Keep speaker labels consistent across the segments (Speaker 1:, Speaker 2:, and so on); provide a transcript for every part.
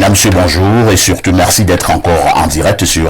Speaker 1: Mesdames, Messieurs, bonjour et surtout merci d'être encore en direct sur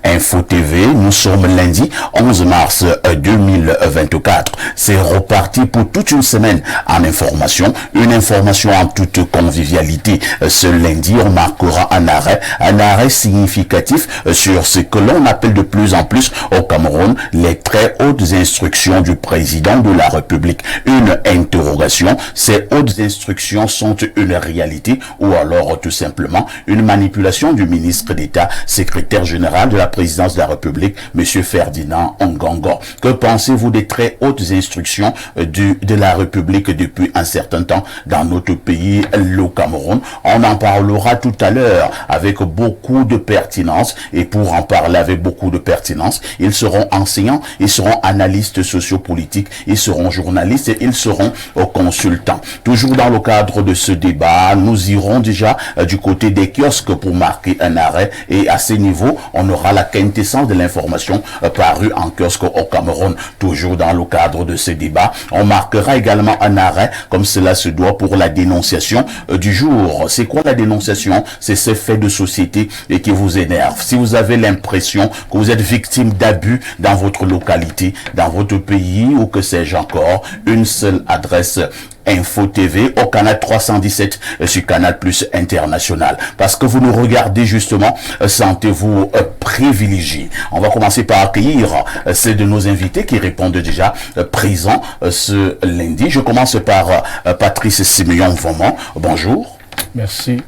Speaker 1: Info TV. Nous sommes lundi 11 mars 2024. C'est reparti pour toute une semaine en information. Une information en toute convivialité. Ce lundi, on marquera un arrêt significatif sur ce que l'on appelle de plus en plus au Cameroun les très hautes instructions du président de la République. Une interrogation, ces hautes instructions sont une réalité ou alors tout simplement une manipulation du ministre d'État, secrétaire général de la présidence de la République, M. Ferdinand Ongongo. Que pensez-vous des très hautes instructions de la République depuis un certain temps dans notre pays, le Cameroun? On en parlera tout à l'heure avec beaucoup de pertinence, et pour en parler avec beaucoup de pertinence, ils seront enseignants, ils seront analystes sociopolitiques, ils seront journalistes et ils seront consultants. Toujours dans le cadre de ce débat, nous irons déjà du côté des kiosques pour marquer un arrêt, et à ce niveau, on aura la quintessence de l'information parue en kiosque au Cameroun. Toujours dans le cadre de ce débat, on marquera également un arrêt, comme cela se doit, pour la dénonciation du jour. C'est quoi la dénonciation? C'est ce fait de société et qui vous énerve. Si vous avez l'impression que vous êtes victime d'abus dans votre localité, dans votre pays ou que sais-je encore, une seule adresse: Info TV au canal 317 sur Canal Plus International. Parce que vous nous regardez justement, sentez-vous privilégié. On va commencer par accueillir ceux de nos invités qui répondent déjà présents ce lundi. Je commence par Patrice Simeon-Vomont. Bonjour.
Speaker 2: Merci.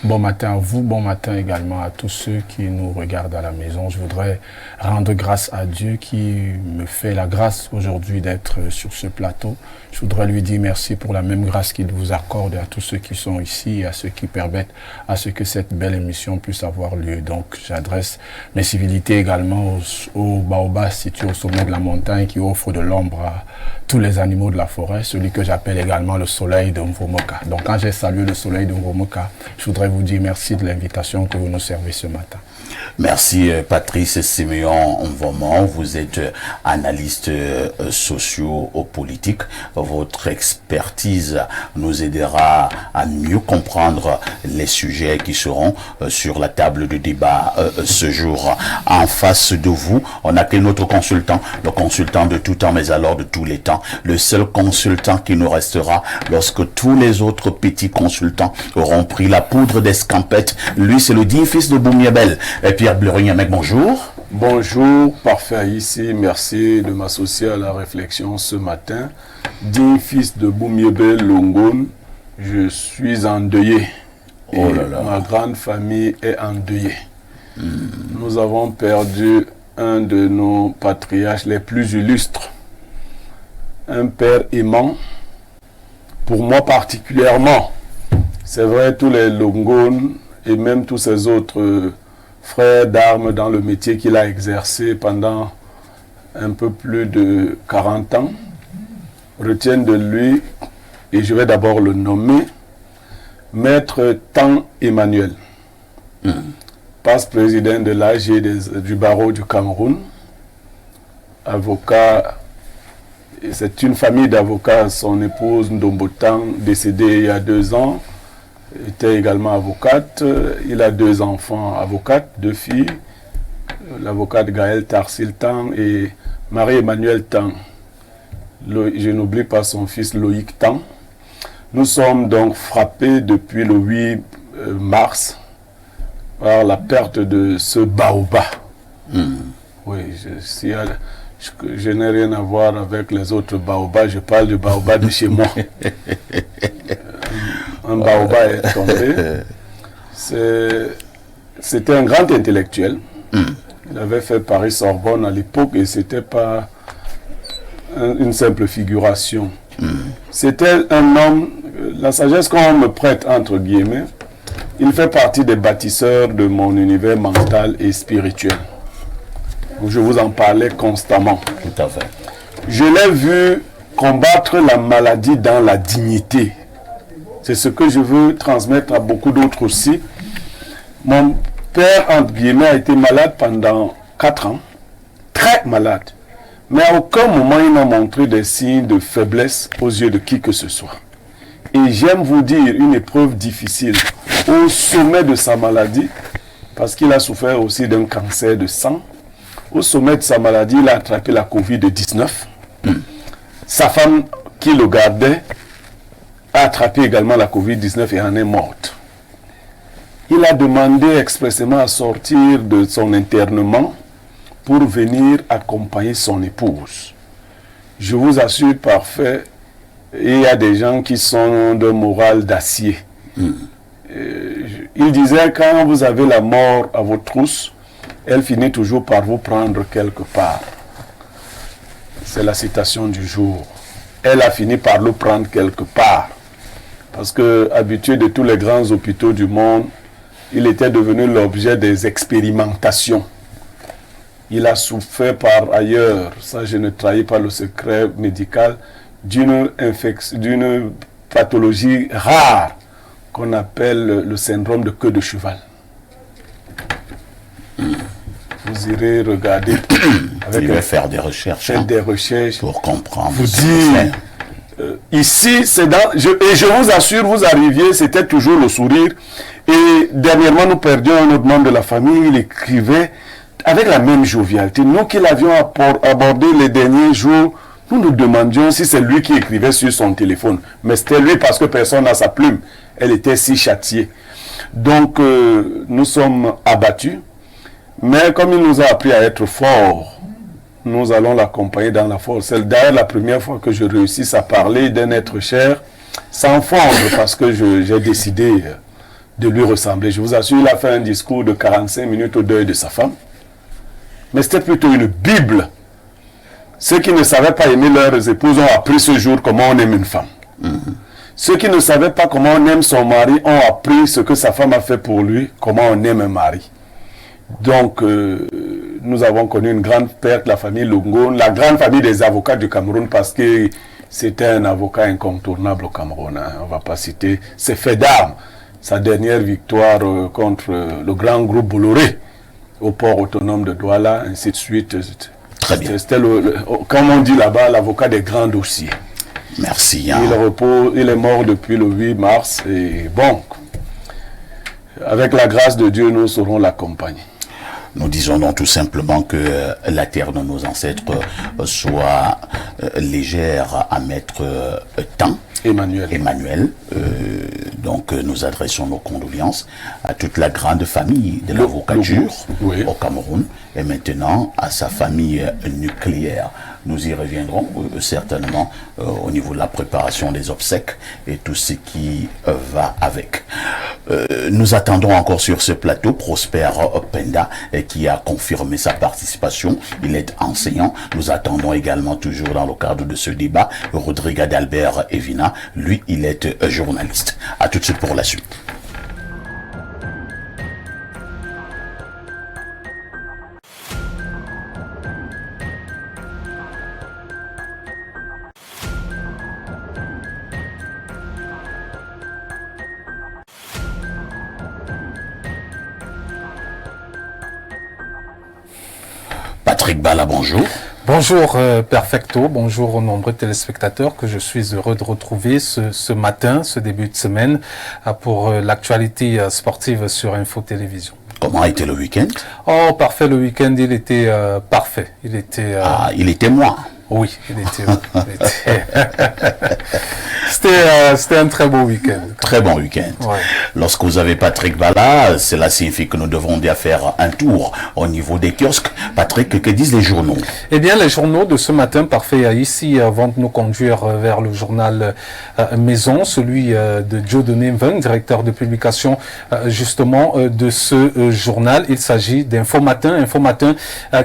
Speaker 2: Bon matin à vous, bon matin également à tous ceux qui nous regardent à la maison. Je voudrais rendre grâce à Dieu qui me fait la grâce aujourd'hui d'être sur ce plateau. Je voudrais lui dire merci pour la même grâce qu'il vous accorde à tous ceux qui sont ici et à ceux qui permettent à ce que cette belle émission puisse avoir lieu. Donc j'adresse mes civilités également au baobab situé au sommet de la montagne qui offre de l'ombre à tous les animaux de la forêt, celui que j'appelle également le soleil de Mvomoka. Donc quand j'ai salué le soleil de Mvomoka, je voudrais vous dire merci de l'invitation que vous nous servez ce matin.
Speaker 1: Merci Patrice Simeon-Vomont. Vous êtes analyste socio-politique. Votre expertise nous aidera à mieux comprendre les sujets qui seront sur la table de débat ce jour. En face de vous, on a que notre consultant, le consultant de tout temps, mais alors de tous les temps. Le seul consultant qui nous restera lorsque tous les autres petits consultants auront pris la poudre d'escampette. Lui, c'est le digne fils de Boumiabel. Pierre Blerignamec, bonjour.
Speaker 3: Bonjour, parfait ici. Merci de m'associer à la réflexion ce matin. Digne fils de Boumiabel Longon, je suis endeuillé.
Speaker 1: Oh là là.
Speaker 3: Ma grande famille est endeuillée. Nous avons perdu un de nos patriarches les plus illustres. Un père aimant, pour moi particulièrement. C'est vrai, tous les Longon et même tous ces autres frères d'armes dans le métier qu'il a exercé pendant un peu plus de 40 ans, retiennent de lui, et je vais d'abord le nommer, Maître Tan Emmanuel, passe-président de l'AG du barreau du Cameroun, avocat. C'est une famille d'avocats. Son épouse Ndombo Tan, décédée il y a 2 ans, était également avocate. Il a 2 enfants avocates, 2 filles, l'avocate Gaëlle Tarsil Tan et Marie-Emmanuel Tan. Je n'oublie pas son fils Loïc Tan. Nous sommes donc frappés depuis le 8 mars par la perte de ce baobab. Oui, je n'ai rien à voir avec les autres baobabs, je parle du baobab de chez moi. Un baobab est tombé. C'était un grand intellectuel. Il avait fait Paris-Sorbonne à l'époque et c'était pas une simple figuration. C'était un homme, la sagesse qu'on me prête entre guillemets, il fait partie des bâtisseurs de mon univers mental et spirituel. Je vous en parlais constamment.
Speaker 1: Tout à fait.
Speaker 3: Je l'ai vu combattre la maladie dans la dignité. C'est ce que je veux transmettre à beaucoup d'autres aussi. Mon père, entre guillemets, a été malade pendant 4 ans. Très malade. Mais à aucun moment, il n'a montré des signes de faiblesse aux yeux de qui que ce soit. Et j'aime vous dire, une épreuve difficile. Au sommet de sa maladie, parce qu'il a souffert aussi d'un cancer de sang, au sommet de sa maladie, il a attrapé la Covid-19. Sa femme qui le gardait a attrapé également la Covid-19 et en est morte. Il a demandé expressément à sortir de son internement pour venir accompagner son épouse. Je vous assure, parfait, il y a des gens qui sont de morale d'acier. Il disait, quand vous avez la mort à votre trousse, elle finit toujours par vous prendre quelque part. C'est la citation du jour. Elle a fini par le prendre quelque part. Parce que, habitué de tous les grands hôpitaux du monde, il était devenu l'objet des expérimentations. Il a souffert par ailleurs, ça je ne trahis pas le secret médical, d'une pathologie rare qu'on appelle le syndrome de queue de cheval. Vous irez regarder.
Speaker 1: Il va faire des recherches.
Speaker 3: Faire des recherches.
Speaker 1: Pour comprendre.
Speaker 3: Vous dire, ici, c'est dans... et je vous assure, vous arriviez, c'était toujours le sourire. Et dernièrement, nous perdions un autre membre de la famille. Il écrivait avec la même jovialité. Nous qui l'avions abordé les derniers jours, nous nous demandions si c'est lui qui écrivait sur son téléphone. Mais c'était lui parce que personne n'a sa plume. Elle était si châtiée. Donc, nous sommes abattus. Mais comme il nous a appris à être forts, nous allons l'accompagner dans la force. C'est d'ailleurs la première fois que je réussis à parler d'un être cher sans fondre, parce que j'ai décidé de lui ressembler. Je vous assure, il a fait un discours de 45 minutes au deuil de sa femme. Mais c'était plutôt une Bible. Ceux qui ne savaient pas aimer leurs épouses ont appris ce jour comment on aime une femme. Ceux qui ne savaient pas comment on aime son mari ont appris ce que sa femme a fait pour lui, comment on aime un mari. Donc, nous avons connu une grande perte, la famille Lungo, la grande famille des avocats du Cameroun, parce que c'était un avocat incontournable au Cameroun. Hein. On ne va pas citer ses faits d'armes. Sa dernière victoire contre le grand groupe Bolloré au port autonome de Douala, ainsi de suite.
Speaker 1: Très bien.
Speaker 3: C'était, comme on dit là-bas, l'avocat des grands dossiers.
Speaker 1: Merci. Hein.
Speaker 3: Il est mort depuis le 8 mars. Et bon, avec la grâce de Dieu, nous saurons l'accompagner.
Speaker 1: Nous disons donc tout simplement que la terre de nos ancêtres soit légère à mettre temps. Emmanuel. Donc nous adressons nos condoléances à toute la grande famille de l'avocature au Cameroun et maintenant à sa famille nucléaire. Nous y reviendrons certainement au niveau de la préparation des obsèques et tout ce qui va avec. Nous attendons encore sur ce plateau Prosper Penda qui a confirmé sa participation. Il est enseignant. Nous attendons également toujours dans le cadre de ce débat Rodrigue d'Albert Evina. Lui, il est journaliste. À tout de suite pour la suite. Patrick Bala, bonjour.
Speaker 4: Bonjour Perfecto, bonjour aux nombreux téléspectateurs que je suis heureux de retrouver ce matin, ce début de semaine, pour l'actualité sportive sur Info Télévision.
Speaker 1: Comment a été le week-end?
Speaker 4: Oh, parfait, le week-end, il était parfait. Il était
Speaker 1: moi.
Speaker 4: Oui, c'était un très beau week-end.
Speaker 1: Très bon week-end. Ouais. Lorsque vous avez Patrick Bala, cela signifie que nous devons bien faire un tour au niveau des kiosques. Patrick, que disent les journaux?
Speaker 4: Eh bien, les journaux de ce matin, parfait, ici, vont nous conduire vers le journal Maison, celui de Joe Neven, directeur de publication justement de ce journal. Il s'agit d'Info Matin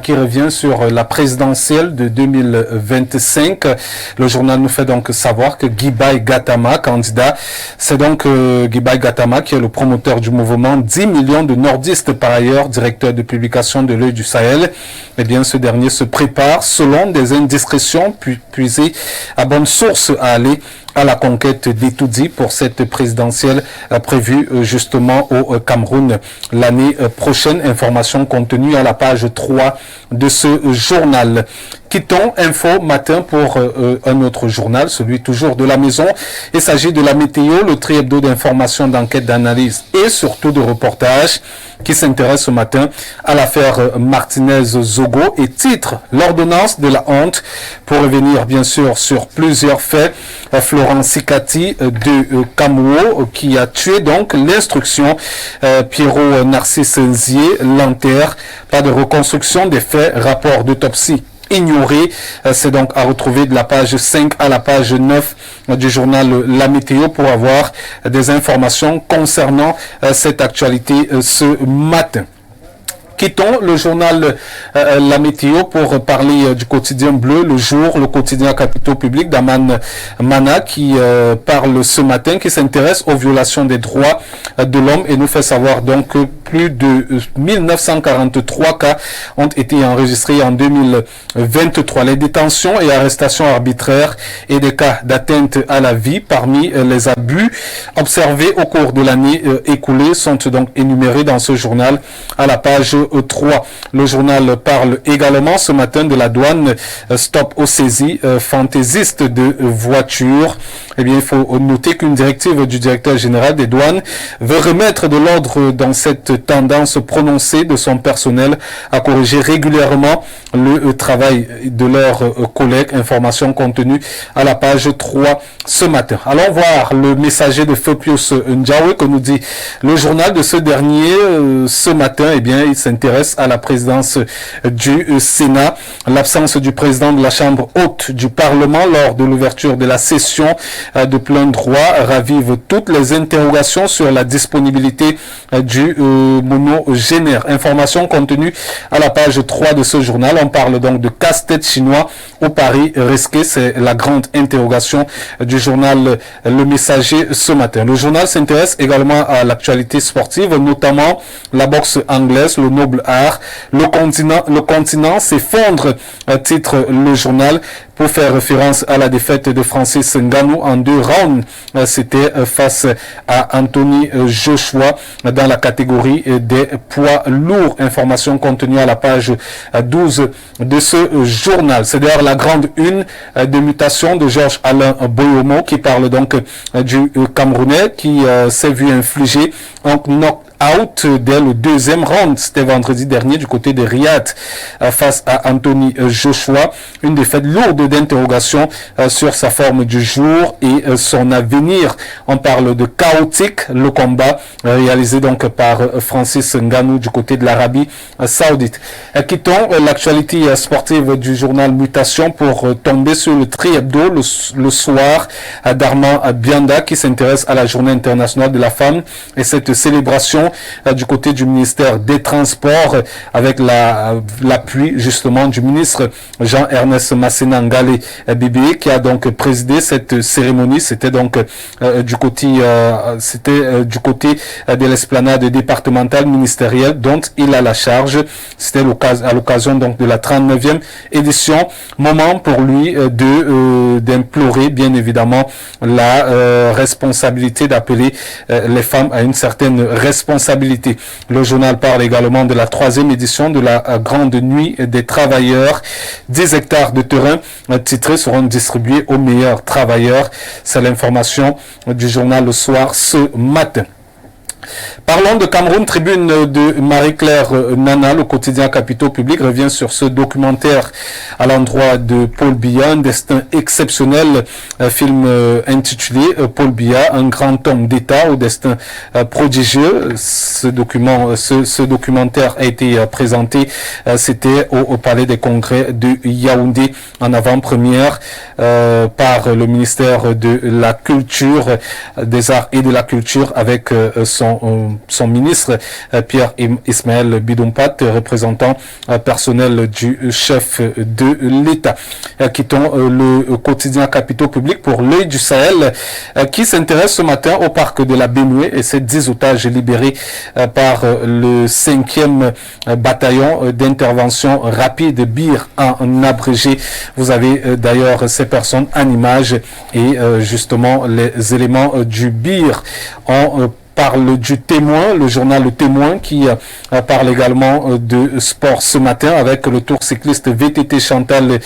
Speaker 4: qui revient sur la présidentielle de 2025. Le journal nous fait donc savoir que Guibaï Gatama, candidat, c'est donc Guibaï Gatama qui est le promoteur du mouvement 10 millions de nordistes, par ailleurs directeur de publication de l'Œil du Sahel. Eh bien, ce dernier se prépare, selon des indiscrétions puisées à bonne source, à aller à la conquête d'Etoudi pour cette présidentielle prévue justement au Cameroun l'année prochaine. Information contenue à la page 3 de ce journal. Quittons Info Matin pour un autre journal, celui toujours de la maison. Il s'agit de la météo, le tri-hebdo d'informations, d'enquête, d'analyse et surtout de reportage qui s'intéresse ce matin à l'affaire Martinez-Zogo et titre l'ordonnance de la honte pour revenir bien sûr sur plusieurs faits. Florent Sikati de Kamouo qui a tué donc l'instruction. Pierrot Narcisse Nzié l'enterre. Pas de reconstruction des faits, rapport d'autopsie ignoré. C'est donc à retrouver de la page 5 à la page 9 du journal La Météo pour avoir des informations concernant cette actualité ce matin. Quittons le journal La Météo pour parler du quotidien Bleu, Le Jour, le quotidien Capitaux Publics d'Aman Mana qui parle ce matin, qui s'intéresse aux violations des droits de l'homme et nous fait savoir donc que plus de 1943 cas ont été enregistrés en 2023. Les détentions et arrestations arbitraires et des cas d'atteinte à la vie parmi les abus observés au cours de l'année écoulée sont donc énumérés dans ce journal à la page 3. Le journal parle également ce matin de la douane. Stop aux saisies fantaisistes de voitures. Eh bien, il faut noter qu'une directive du directeur général des douanes veut remettre de l'ordre dans cette tendance prononcée de son personnel à corriger régulièrement le travail de leurs collègues. Information contenue à la page 3 ce matin. Allons voir le messager de Phopius Ndiawe que nous dit le journal de ce dernier ce matin. Eh bien, il s'intéresse à la présidence du Sénat. L'absence du président de la Chambre haute du Parlement lors de l'ouverture de la session de plein droit ravive toutes les interrogations sur la disponibilité du monogénère. Information contenue à la page 3 de ce journal. On parle donc de casse-tête chinois au Paris risqué. C'est la grande interrogation du journal Le Messager ce matin. Le journal s'intéresse également à l'actualité sportive, notamment la boxe anglaise, le noble art. Le continent s'effondre, titre le journal, pour faire référence à la défaite de Francis Ngannou en 2 rounds. C'était face à Anthony Joshua dans la catégorie des poids lourds. Information contenue à la page 12 de ce journal. C'est d'ailleurs la grande une de mutation de Georges-Alain Boyomo qui parle donc du Camerounais qui s'est vu infliger un knock-out dès le 2e round. C'était vendredi dernier du côté de Riyad face à Anthony Joshua. Une défaite lourde d'interrogations sur sa forme du jour et son avenir. On parle de chaotique, le combat réalisé donc par Francis Ngannou du côté de l'Arabie Saoudite. Quittons l'actualité sportive du journal Mutation pour tomber sur le tri-hebdo le soir d'Armand Bianda qui s'intéresse à la journée internationale de la femme et cette célébration du côté du ministère des Transports avec l'appui justement du ministre Jean-Ernest Masséna Ngale Bébé qui a donc présidé cette cérémonie. C'était donc du côté de l'esplanade départementale ministérielle dont il a la charge. C'était à l'occasion donc de la 39e édition. Moment pour lui d'implorer bien évidemment la responsabilité, d'appeler les femmes à une certaine responsabilité. Le journal parle également de la 3e édition de la Grande Nuit des Travailleurs. 10 hectares de terrain titrés seront distribués aux meilleurs travailleurs. C'est l'information du journal Le Soir ce matin. Parlons de Cameroun. Tribune de Marie-Claire Nana, le quotidien Capitaux Publics, revient sur ce documentaire à l'endroit de Paul Biya, un destin exceptionnel, film intitulé Paul Biya, un grand homme d'État au destin prodigieux. Ce documentaire a été présenté, c'était au Palais des Congrès de Yaoundé en avant-première par le ministère de la Culture, des Arts et de la Culture avec son son ministre Pierre Ismaël Bidompat, représentant personnel du chef de l'État. Quittons le quotidien Capitaux Publics pour l'œil du Sahel qui s'intéresse ce matin au parc de la Benoué et ses 10 otages libérés par le 5e bataillon d'intervention rapide BIR en abrégé. Vous avez d'ailleurs ces personnes en image et justement les éléments du BIR ont parle du Témoin, le journal Le Témoin qui parle également de sport ce matin avec le tour cycliste VTT Chantal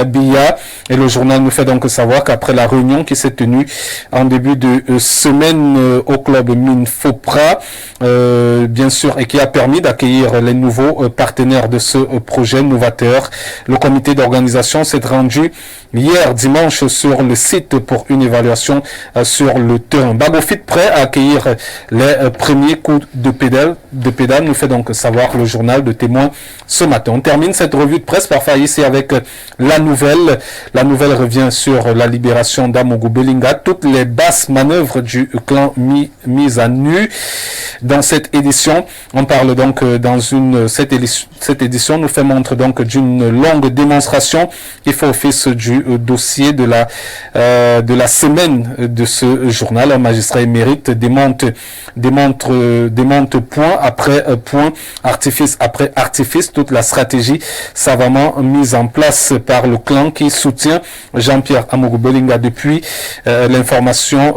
Speaker 4: Biya. Et le journal nous fait donc savoir qu'après la réunion qui s'est tenue en début de semaine au club Mine Fopra, bien sûr, et qui a permis d'accueillir les nouveaux partenaires de ce projet novateur, le comité d'organisation s'est rendu hier dimanche sur le site pour une évaluation sur le terrain. Bagofit prêt à accueillir les premiers coups de pédale, nous fait donc savoir le journal de Témoin ce matin. On termine cette revue de presse parfois ici avec la nouvelle. La nouvelle revient sur la libération d'Amougou Belinga, toutes les basses manœuvres du clan mises à nu. Dans cette édition, on parle donc cette édition nous fait montre donc d'une longue démonstration qui fait office du dossier de la semaine de ce journal. Un magistrat émérite démonte point après point, artifice après artifice, toute la stratégie savamment mise en place par le clan qui soutient Jean-Pierre Amougou Belinga depuis l'information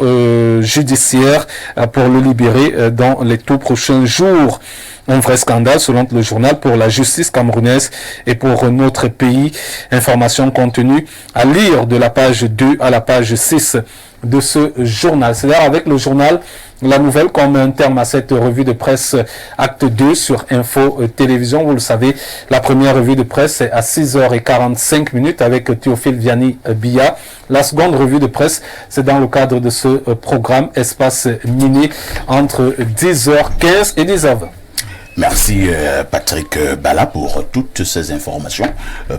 Speaker 4: judiciaire pour le libérer dans les tout prochains jours. Un vrai scandale selon le journal pour la justice camerounaise et pour notre pays. Information contenue à lire de la page 2 à la page 6 de ce journal. C'est d'ailleurs avec le journal La Nouvelle qu'on met un terme à cette revue de presse acte 2 sur Info Télévision. Vous le savez, la première revue de presse est à 6h45 avec Théophile Vianney Biya. La seconde revue de presse, c'est dans le cadre de ce programme Espace Minier entre 10h15 et 10h20.
Speaker 1: Merci Patrick Bala pour toutes ces informations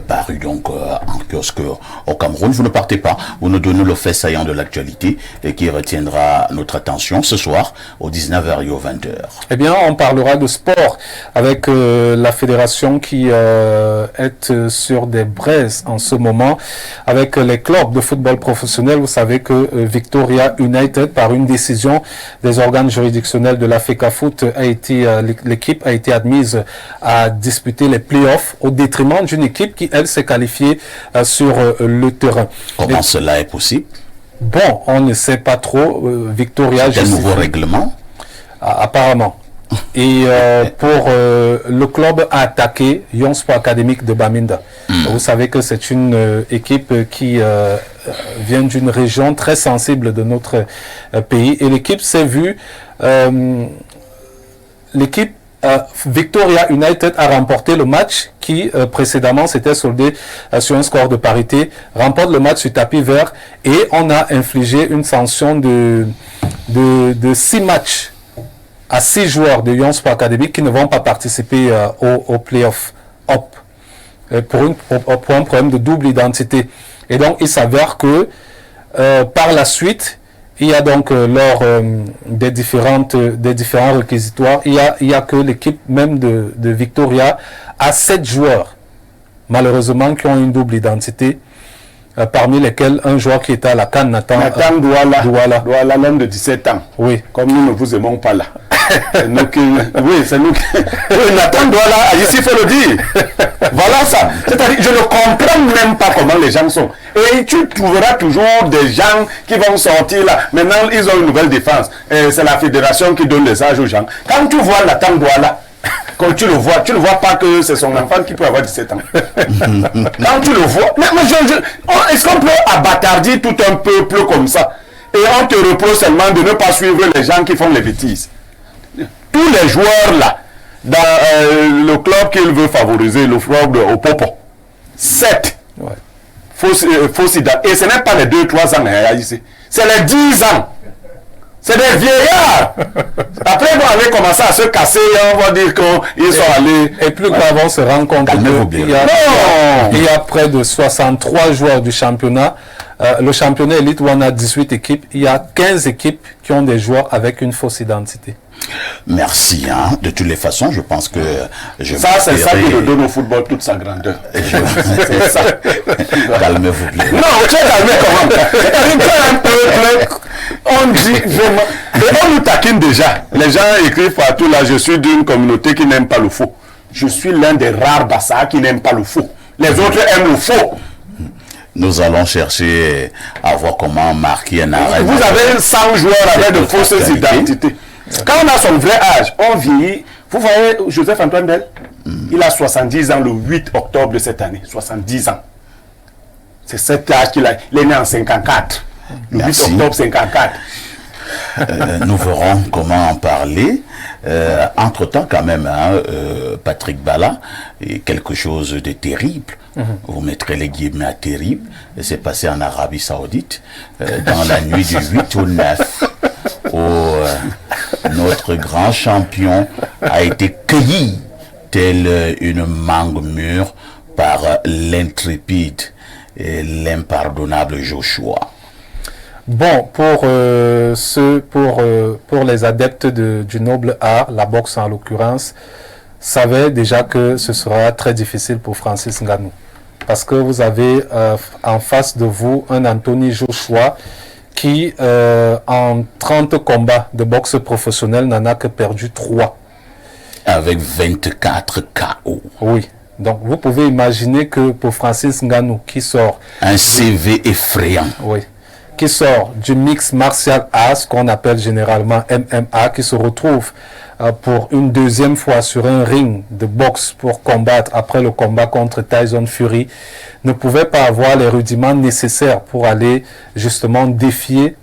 Speaker 1: parues donc en kiosque au Cameroun. Vous ne partez pas, vous nous donnez le fait saillant de l'actualité et qui retiendra notre attention ce soir aux 19h et aux 20h. Eh
Speaker 4: bien, on parlera de sport avec la fédération qui est sur des braises en ce moment avec les clubs de football professionnel. Vous savez que Victoria United, par une décision des organes juridictionnels de la FECAFOOT, l'équipe a été admise à disputer les playoffs au détriment d'une équipe qui, elle, s'est qualifiée sur le terrain.
Speaker 1: Comment cela est possible?
Speaker 4: Bon, on ne sait pas trop. Victoria...
Speaker 1: C'est un nouveau règlement?
Speaker 4: Apparemment. Et pour le club a attaqué Young Sport Academic de Bamenda. Vous savez que c'est une équipe qui vient d'une région très sensible de notre pays. Et l'équipe s'est vue... l'équipe Victoria United a remporté le match qui précédemment s'était soldé sur un score de parité, remporte le match sur tapis vert et on a infligé une sanction de 6 matchs à 6 joueurs de Young Sport Academy qui ne vont pas participer au play-off pour un problème de double identité. Et donc il s'avère que par la suite, il y a donc lors des différents réquisitoires, il y a que l'équipe même de Victoria a 7 joueurs, malheureusement, qui ont une double identité, parmi lesquels un joueur qui était à la CAN, Nathan
Speaker 3: Douala, l'homme de 17 ans.
Speaker 4: Oui.
Speaker 3: Comme nous ne vous aimons pas là. Oui, c'est nous qui... Oui, Nathan Douala, ici il faut le dire. Voilà ça. C'est-à-dire, je ne comprends même pas comment les gens sont. Et tu trouveras toujours des gens qui vont sortir là. Maintenant, ils ont une nouvelle défense. C'est la fédération qui donne les âges aux gens. Quand tu vois Nathan Douala, quand tu le vois pas que c'est son enfant qui peut avoir 17 ans. Quand tu le vois, est-ce qu'on peut abattardir tout un peuple comme ça? Et on te repose seulement de ne pas suivre les gens qui font les bêtises. Tous les joueurs là, dans le club qu'il veut favoriser, le club de Opopo, 7 fausses identités. Et ce n'est pas les 2-3 ans ici, c'est les 10 ans. C'est des vieillards. Après, ils vont aller commencer à se casser, on va dire qu'ils sont allés.
Speaker 4: Et plus grave, on se rend compte qu'il y a près de 63 joueurs du championnat. Le championnat élite où on a 18 équipes, il y a 15 équipes qui ont des joueurs avec une fausse identité.
Speaker 1: Merci. De toutes les façons, je pense que
Speaker 3: ça, c'est ça qui nous donne au football toute sa grandeur.
Speaker 1: C'est ça. Calmez-vous bien.
Speaker 3: Non, tu es calmé comment? Un peuple, on dit vraiment. Et on nous taquine déjà. Les gens écrivent partout là, je suis d'une communauté qui n'aime pas le faux. Je suis l'un des rares Bassa qui n'aiment pas le faux. Les autres aiment le faux.
Speaker 1: Nous allons chercher à voir comment marquer un arrêt.
Speaker 3: Vous avez 100 joueurs avec de fausses identités. Quand on a son vrai âge, on vieillit. Vous voyez Joseph-Antoine Bell, il a 70 ans le 8 octobre de cette année. 70 ans. C'est cet âge qu'il a. Il est né en 54. Le 8 octobre 54.
Speaker 1: Nous verrons comment en parler. Entre-temps, quand même, Patrick Bala, quelque chose de terrible. Vous mettrez les guillemets à terrible. C'est passé en Arabie Saoudite dans la nuit du 8 au 9 où notre grand champion a été cueilli tel une mangue mûre par l'intrépide et l'impardonnable Joshua.
Speaker 4: Bon, pour les adeptes du noble art, la boxe en l'occurrence, savait déjà que ce sera très difficile pour Francis Ngannou. Parce que vous avez en face de vous un Anthony Joshua qui, en 30 combats de boxe professionnelle, n'en a que perdu 3.
Speaker 1: Avec 24 KO.
Speaker 4: Oui. Donc, vous pouvez imaginer que pour Francis Ngannou, qui sort...
Speaker 1: Un CV effrayant.
Speaker 4: Oui. Qui sort du mix martial arts, qu'on appelle généralement MMA, qui se retrouve pour une deuxième fois sur un ring de boxe pour combattre après le combat contre Tyson Fury, ne pouvait pas avoir les rudiments nécessaires pour aller justement défier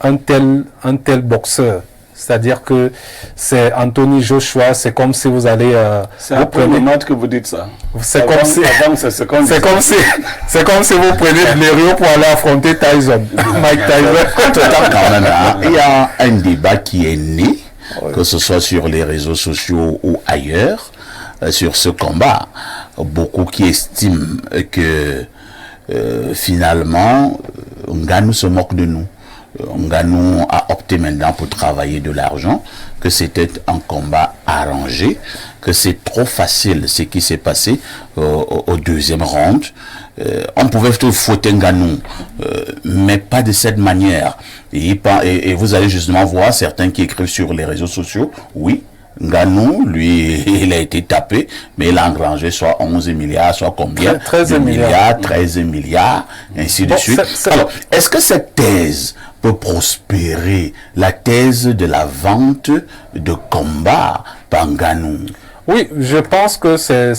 Speaker 4: un tel boxeur. C'est-à-dire que c'est Anthony Joshua, c'est comme si vous allez...
Speaker 3: c'est après le match que vous dites ça.
Speaker 4: C'est comme si vous prenez de l'héros pour aller affronter Tyson. Mike Tyson.
Speaker 1: Quand même, il y a un débat qui est né, que ce soit sur les réseaux sociaux ou ailleurs, sur ce combat. Beaucoup qui estiment que finalement, Ngannou se moque de nous. Ngannou a opté maintenant pour travailler de l'argent, que c'était un combat arrangé, que c'est trop facile ce qui s'est passé au deuxième round. On pouvait fouetter Ngannou, mais pas de cette manière. Et vous allez justement voir certains qui écrivent sur les réseaux sociaux, oui, Ngannou, lui, il a été tapé, mais il a engrangé soit 11 milliards, soit combien?
Speaker 4: 13 milliards.
Speaker 1: 13 milliards, ainsi de suite. Alors, est-ce que cette thèse peut prospérer, la thèse de la vente de combat par Ngannou?
Speaker 4: Oui, je pense que c'est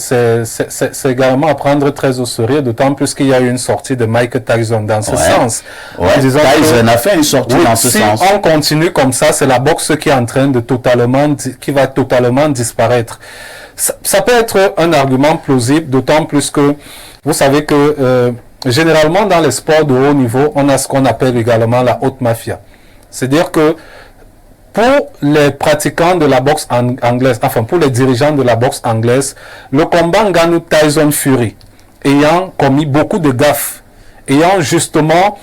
Speaker 4: également à prendre très au sérieux, d'autant plus qu'il y a eu une sortie de Mike Tyson dans ce sens.
Speaker 1: Tyson a fait une sortie dans ce sens.
Speaker 4: Si on continue comme ça, c'est la boxe qui est en train de qui va totalement disparaître. Ça peut être un argument plausible, d'autant plus que vous savez que généralement dans les sports de haut niveau, on a ce qu'on appelle également la haute mafia. C'est-à-dire que pour les pratiquants de la boxe anglaise, enfin pour les dirigeants de la boxe anglaise, le combat Ngannou-Tyson Fury, ayant commis beaucoup de gaffes, ayant justement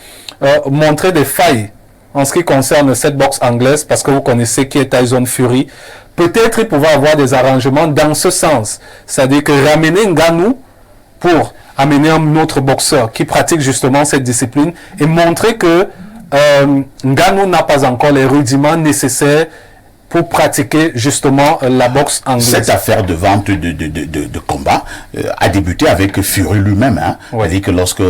Speaker 4: montré des failles en ce qui concerne cette boxe anglaise, parce que vous connaissez qui est Tyson Fury, peut-être il pouvait avoir des arrangements dans ce sens. C'est-à-dire que ramener Ngannou pour amener un autre boxeur qui pratique justement cette discipline et montrer que Ngannou n'a pas encore les rudiments nécessaires pour pratiquer justement la boxe anglaise.
Speaker 1: Cette affaire de vente de combat a débuté avec Fury lui-même.
Speaker 4: Ouais.
Speaker 1: C'est-à-dire que lorsque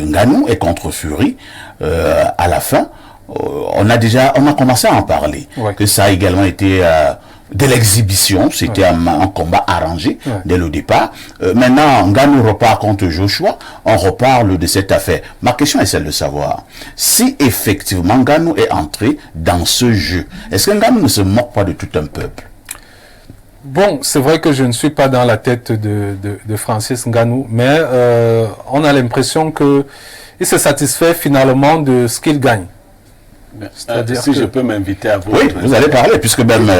Speaker 1: Ngannou est contre Fury, à la fin, on a commencé à en parler.
Speaker 4: Ouais.
Speaker 1: Que ça a également été de l'exhibition, c'était un combat arrangé dès le départ. Maintenant, Ngannou repart contre Joshua, on reparle de cette affaire. Ma question est celle de savoir si effectivement Ngannou est entré dans ce jeu. Est-ce que Ngannou ne se moque pas de tout un peuple?
Speaker 4: Bon, c'est vrai que je ne suis pas dans la tête de Francis Ngannou, mais on a l'impression qu'il se satisfait finalement de ce qu'il gagne.
Speaker 3: Si je peux m'inviter à vous.
Speaker 1: Oui, vous allez parler, puisque même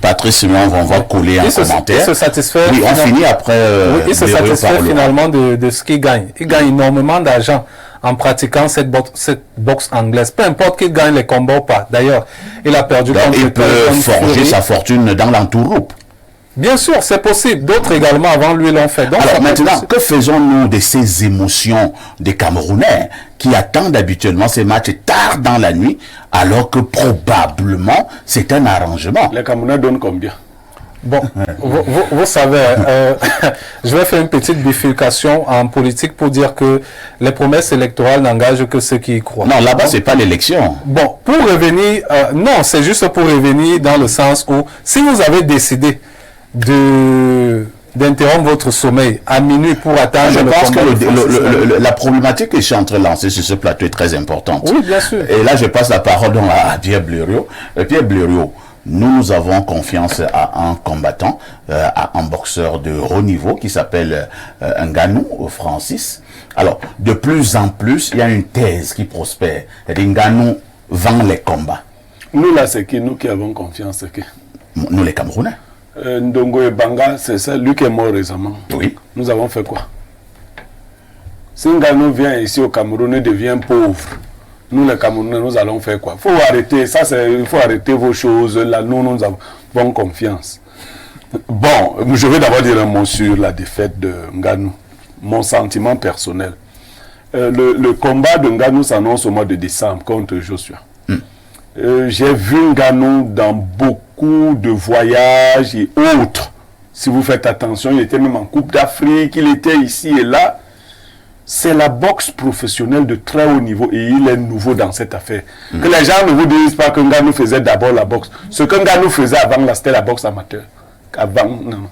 Speaker 1: Patrice et moi, on va coller un commentaire.
Speaker 4: Il se satisfait.
Speaker 1: Oui, on finit après.
Speaker 4: Il se satisfait finalement de ce qu'il gagne. Il gagne énormément d'argent en pratiquant cette boxe anglaise. Peu importe qu'il gagne les combats ou pas. D'ailleurs, il a perdu
Speaker 1: donc
Speaker 4: contre
Speaker 1: il peut forger sa fortune dans l'entourloupe.
Speaker 4: Bien sûr, c'est possible. D'autres également avant lui l'ont fait. Donc,
Speaker 1: alors maintenant, que faisons-nous de ces émotions des Camerounais qui attendent habituellement ces matchs tard dans la nuit, alors que probablement c'est un arrangement?
Speaker 3: Les Camerounais donnent combien?
Speaker 4: Bon, vous savez, je vais faire une petite bifurcation en politique pour dire que les promesses électorales n'engagent que ceux qui y croient.
Speaker 1: Non, là-bas, c'est pas l'élection.
Speaker 4: Bon, pour revenir, non, c'est juste pour revenir dans le sens où si vous avez décidé d'interrompre votre sommeil à minuit pour attendre...
Speaker 1: Je pense que la problématique que je suis en train de lancer sur ce plateau est très importante.
Speaker 4: Oui, bien sûr.
Speaker 1: Et là, je passe la parole donc à Pierre Blériot. Pierre Blériot, nous avons confiance à un combattant, à un boxeur de haut niveau qui s'appelle Ngannou Francis. Alors, de plus en plus, il y a une thèse qui prospère. Ngannou vend les combats.
Speaker 3: Nous, là, c'est qui? Nous qui avons confiance, c'est qui?
Speaker 1: Nous, les Camerounais.
Speaker 3: Ndongo Ebanga, c'est ça, lui qui est mort récemment.
Speaker 1: Oui.
Speaker 3: Nous avons fait quoi? Si Ngannou vient ici au Cameroun et devient pauvre, nous les Camerounais, nous allons faire quoi? Il faut arrêter, ça c'est, il faut arrêter vos choses, là nous avons confiance. Bon, je vais d'abord dire un mot sur la défaite de Ngannou, mon sentiment personnel. Le combat de Ngannou s'annonce au mois de décembre contre Joshua. J'ai vu Ngannou dans beaucoup de voyages et autres. Si vous faites attention, il était même en Coupe d'Afrique, il était ici et là. C'est la boxe professionnelle de très haut niveau et il est nouveau dans cette affaire. Que les gens ne vous disent pas que Ngannou faisait d'abord la boxe. Ce que Ngannou faisait avant, là, c'était la boxe amateur. Avant, non.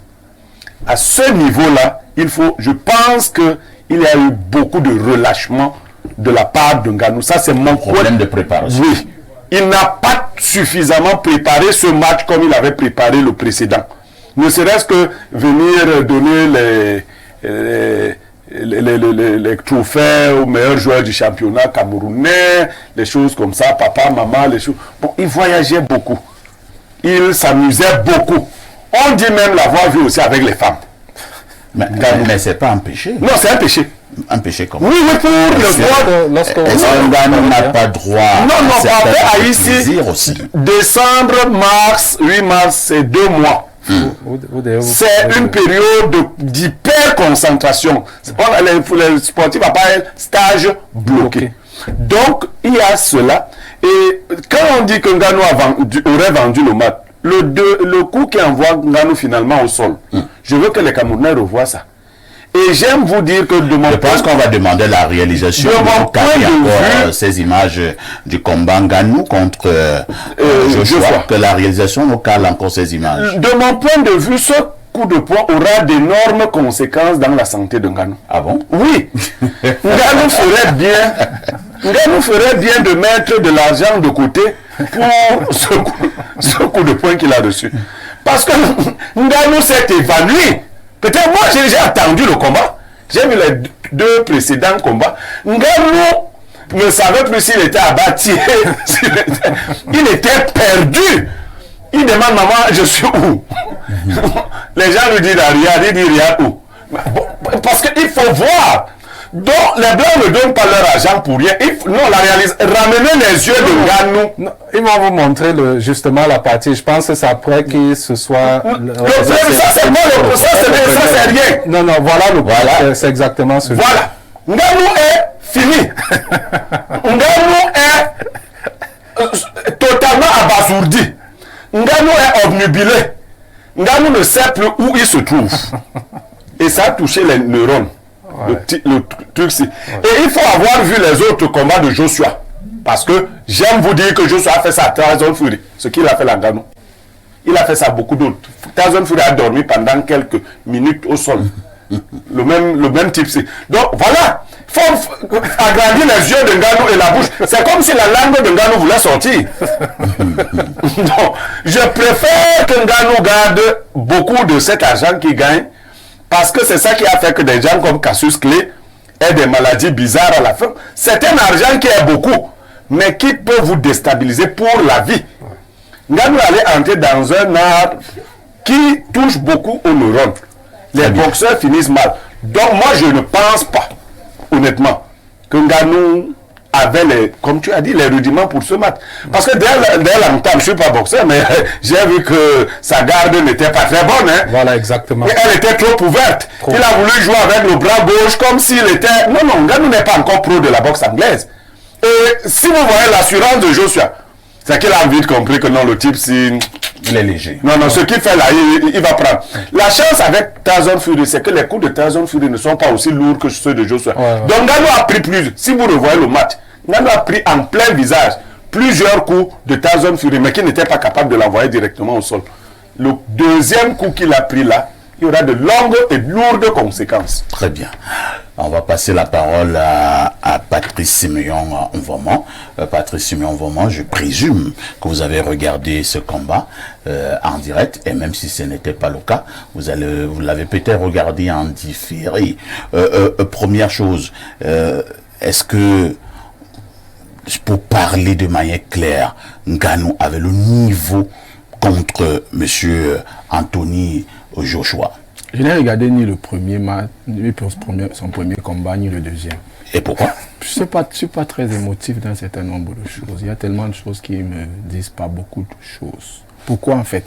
Speaker 3: À ce niveau-là, je pense qu'il y a eu beaucoup de relâchement de la part de Ngannou. Ça, c'est mon
Speaker 1: problème de préparation.
Speaker 3: Oui. Il n'a pas suffisamment préparé ce match comme il avait préparé le précédent. Ne serait-ce que venir donner les trophées aux meilleurs joueurs du championnat camerounais, les choses comme ça, papa, maman, les choses. Bon, il voyageait beaucoup. Il s'amusait beaucoup. On dit même l'avoir vu aussi avec les femmes.
Speaker 1: Mais c'est pas un péché.
Speaker 3: Non, c'est un péché.
Speaker 1: Un péché comme
Speaker 3: oui, pour le droit.
Speaker 1: Est-ce qu'un Ngannou n'a pas droit
Speaker 3: à ici,
Speaker 1: aussi.
Speaker 3: Décembre, mars, 8 mars, c'est 2 mois. C'est une période d'hyper concentration. Les sportifs appellent stage bloqué. Donc, il y a cela. Et quand on dit que Ngannou aurait vendu le match, le coup qui envoie Ngannou finalement au sol, je veux que les Camerounais revoient ça. Et j'aime vous dire que de mon
Speaker 1: je pense qu'on va demander la réalisation de ces images du combat Ngannou contre Joshua, que la réalisation nous cale encore ces images.
Speaker 3: De mon point de vue, ce coup de poing aura d'énormes conséquences dans la santé de Ngannou.
Speaker 1: Ah bon?
Speaker 3: Oui. Ngannou ferait bien de mettre de l'argent de côté pour ce coup de poing qu'il a reçu. Parce que Ngannou s'est évanoui. Peut-être moi j'ai attendu le combat. J'ai vu les 2 précédents combats. Ngannou ne savait plus s'il était abattu. Il était perdu. Il demande maman, je suis où? Les gens lui disent Riyad, il dit Riyad où? Parce qu'il faut voir. Donc les Blancs ne donnent pas leur argent pour rien. Ramenez les yeux de Ngannou.
Speaker 4: Ils vont vous montrer justement la partie. Je pense que c'est après qu'il se soit...
Speaker 3: ça c'est bon, ça c'est rien.
Speaker 4: Non, voilà c'est exactement ce
Speaker 3: Voilà. Ngannou est fini. Ngannou est totalement abasourdi. Ngannou est obnubilé. Ngannou ne sait plus où il se trouve. Et ça a touché les neurones. Le truc, c'est... Et il faut avoir vu les autres combats de Joshua. Parce que j'aime vous dire que Joshua a fait ça à Tyson Fury. Ce qu'il a fait là, Ngannou. Il a fait ça à beaucoup d'autres. Tyson Fury a dormi pendant quelques minutes au sol. Le même type. Donc voilà. Il faut agrandir les yeux de Ngannou et la bouche. C'est comme si la langue de Ngannou voulait sortir. Donc, je préfère que Ngannou garde beaucoup de cet argent qu'il gagne. Parce que c'est ça qui a fait que des gens comme Cassius Clay aient des maladies bizarres à la fin. C'est un argent qui est beaucoup, mais qui peut vous déstabiliser pour la vie. Ngannou allait entrer dans un art qui touche beaucoup aux neurones. Les boxeurs finissent mal. Donc moi je ne pense pas, honnêtement, que Ngannou avait, comme tu as dit, les rudiments pour ce match. Parce que dès l'entame, je ne suis pas boxeur, mais j'ai vu que sa garde n'était pas très bonne. Hein.
Speaker 4: Voilà, exactement.
Speaker 3: Et elle était trop ouverte. Il a voulu jouer avec le bras gauche comme s'il était... Non, Ngannou n'est pas encore pro de la boxe anglaise. Et si vous voyez l'assurance de Joshua, c'est qu'il a vite compris que non, le type,
Speaker 1: il est léger.
Speaker 3: Non, ce qu'il fait là, il va prendre. La chance avec Tyson Fury, c'est que les coups de Tyson Fury ne sont pas aussi lourds que ceux de Joshua. Donc Ngannou a pris si vous revoyez le match, Ngannou a pris en plein visage plusieurs coups de Tyson Fury, mais qui n'était pas capable de l'envoyer directement au sol. Le deuxième coup qu'il a pris là, il y aura de longues et lourdes conséquences.
Speaker 1: Très bien. On va passer la parole à Patrice Simeon Mvoma. Patrice Simeon Mvoma, je présume que vous avez regardé ce combat en direct, et même si ce n'était pas le cas, vous l'avez peut-être regardé en différé. Première chose, est-ce que, pour parler de manière claire, Ngannou avait le niveau contre M. Anthony Joshua?
Speaker 2: Je n'ai regardé ni le premier match, ni son premier combat, ni le deuxième.
Speaker 1: Et pourquoi?
Speaker 2: Je ne suis pas très émotif dans un certain nombre de choses. Il y a tellement de choses qui ne me disent pas beaucoup de choses. Pourquoi en fait?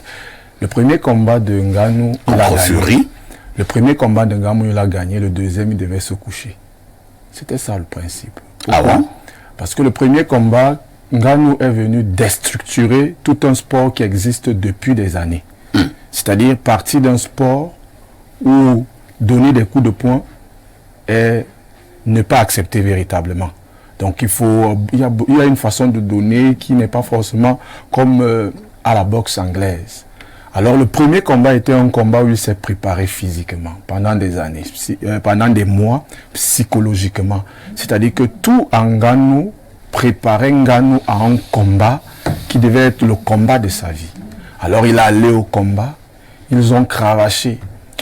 Speaker 2: Le premier combat de Ngannou, il a gagné. Le premier combat de Ngannou, il a gagné. Le deuxième, il devait se coucher. C'était ça le principe. Pourquoi?
Speaker 1: Ah bon?
Speaker 2: Parce que le premier combat, Ngannou est venu déstructurer tout un sport qui existe depuis des années. C'est-à-dire partir d'un sport où donner des coups de poing et ne pas accepter véritablement. Donc il y a une façon de donner qui n'est pas forcément comme à la boxe anglaise. Alors le premier combat était un combat où il s'est préparé physiquement pendant des années, pendant des mois, psychologiquement. C'est-à-dire que tout en Ngannou préparait Ngannou à un combat qui devait être le combat de sa vie. Alors il est allé au combat, ils ont cravaché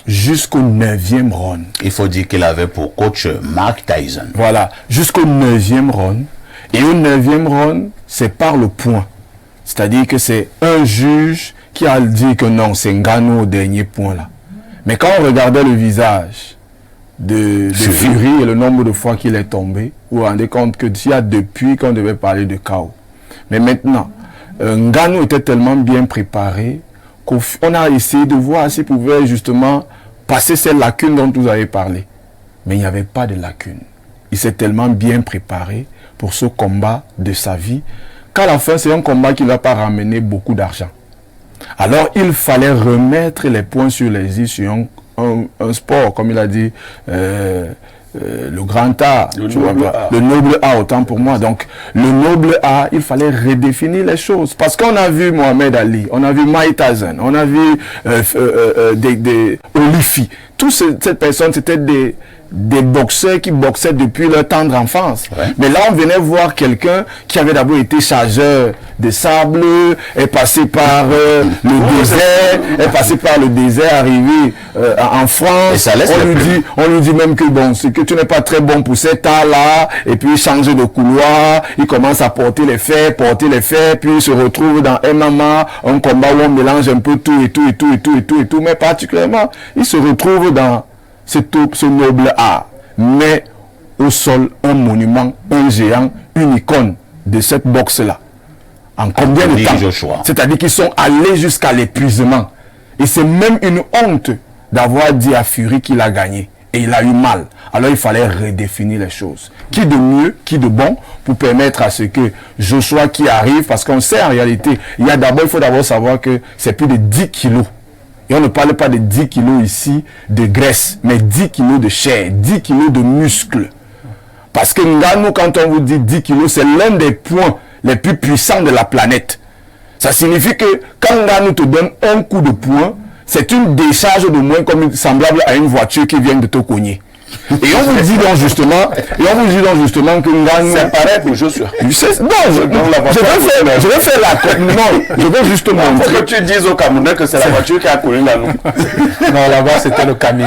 Speaker 2: jusqu'au 9e round.
Speaker 1: Il faut dire qu'il avait pour coach Mark Tyson.
Speaker 2: Voilà, jusqu'au 9e round. Et au 9e round, c'est par le point. C'est-à-dire que c'est un juge qui a dit que non, c'est Ngannou au dernier point là. Mais quand on regardait le visage de Fury et le nombre de fois qu'il est tombé, vous vous rendez compte que s'il y a depuis qu'on devait parler de chaos. Mais maintenant, Ngannou était tellement bien préparé qu'on a essayé de voir s'il pouvait justement passer ces lacunes dont vous avez parlé. Mais il n'y avait pas de lacunes. Il s'est tellement bien préparé pour ce combat de sa vie qu'à la fin, c'est un combat qui ne va pas ramener beaucoup d'argent. Alors, il fallait remettre les points sur les i sur un sport, comme il a dit, le grand A, le noble A, autant pour moi. Donc, le noble A, il fallait redéfinir les choses. Parce qu'on a vu Mohamed Ali, on a vu Mike Tyson, on a vu Olifi. Toutes ces personnes, c'était des boxeurs qui boxaient depuis leur tendre enfance. Ouais. Mais là, on venait voir quelqu'un qui avait d'abord été chargeur de sable, est passé par le désert, est passé par le désert, arrivé en France. On lui dit même que bon, c'est que tu n'es pas très bon pour cet art-là, et puis il change de couloir, il commence à porter les faits, puis il se retrouve dans MMA, un combat où on mélange un peu tout, mais particulièrement, il se retrouve dans ce noble art, mais au sol, un monument, un géant, une icône de cette boxe-là. En combien de temps? C'est-à-dire qu'ils sont allés jusqu'à l'épuisement. Et c'est même une honte d'avoir dit à Fury qu'il a gagné. Et il a eu mal. Alors il fallait redéfinir les choses. Qui de mieux, qui de bon, pour permettre à ce que Joshua qui arrive, parce qu'on sait en réalité, il faut d'abord savoir que c'est plus de 10 kilos. Et on ne parle pas de 10 kilos ici de graisse, mais 10 kilos de chair, 10 kilos de muscles. Parce que Ngannou, quand on vous dit 10 kilos, c'est l'un des points les plus puissants de la planète. Ça signifie que quand Ngannou te donne un coup de poing, c'est une décharge de moins comme semblable à une voiture qui vient de te cogner. Et on vous dit donc justement, que Ngannou...
Speaker 3: C'est pareil pour Joshua.
Speaker 2: Je vais faire la... Non, je vais juste montrer.
Speaker 3: Il faut que tu dises au Camerounais que c'est la voiture qui a connu Ngannou.
Speaker 4: Non, là-bas, c'était le camion.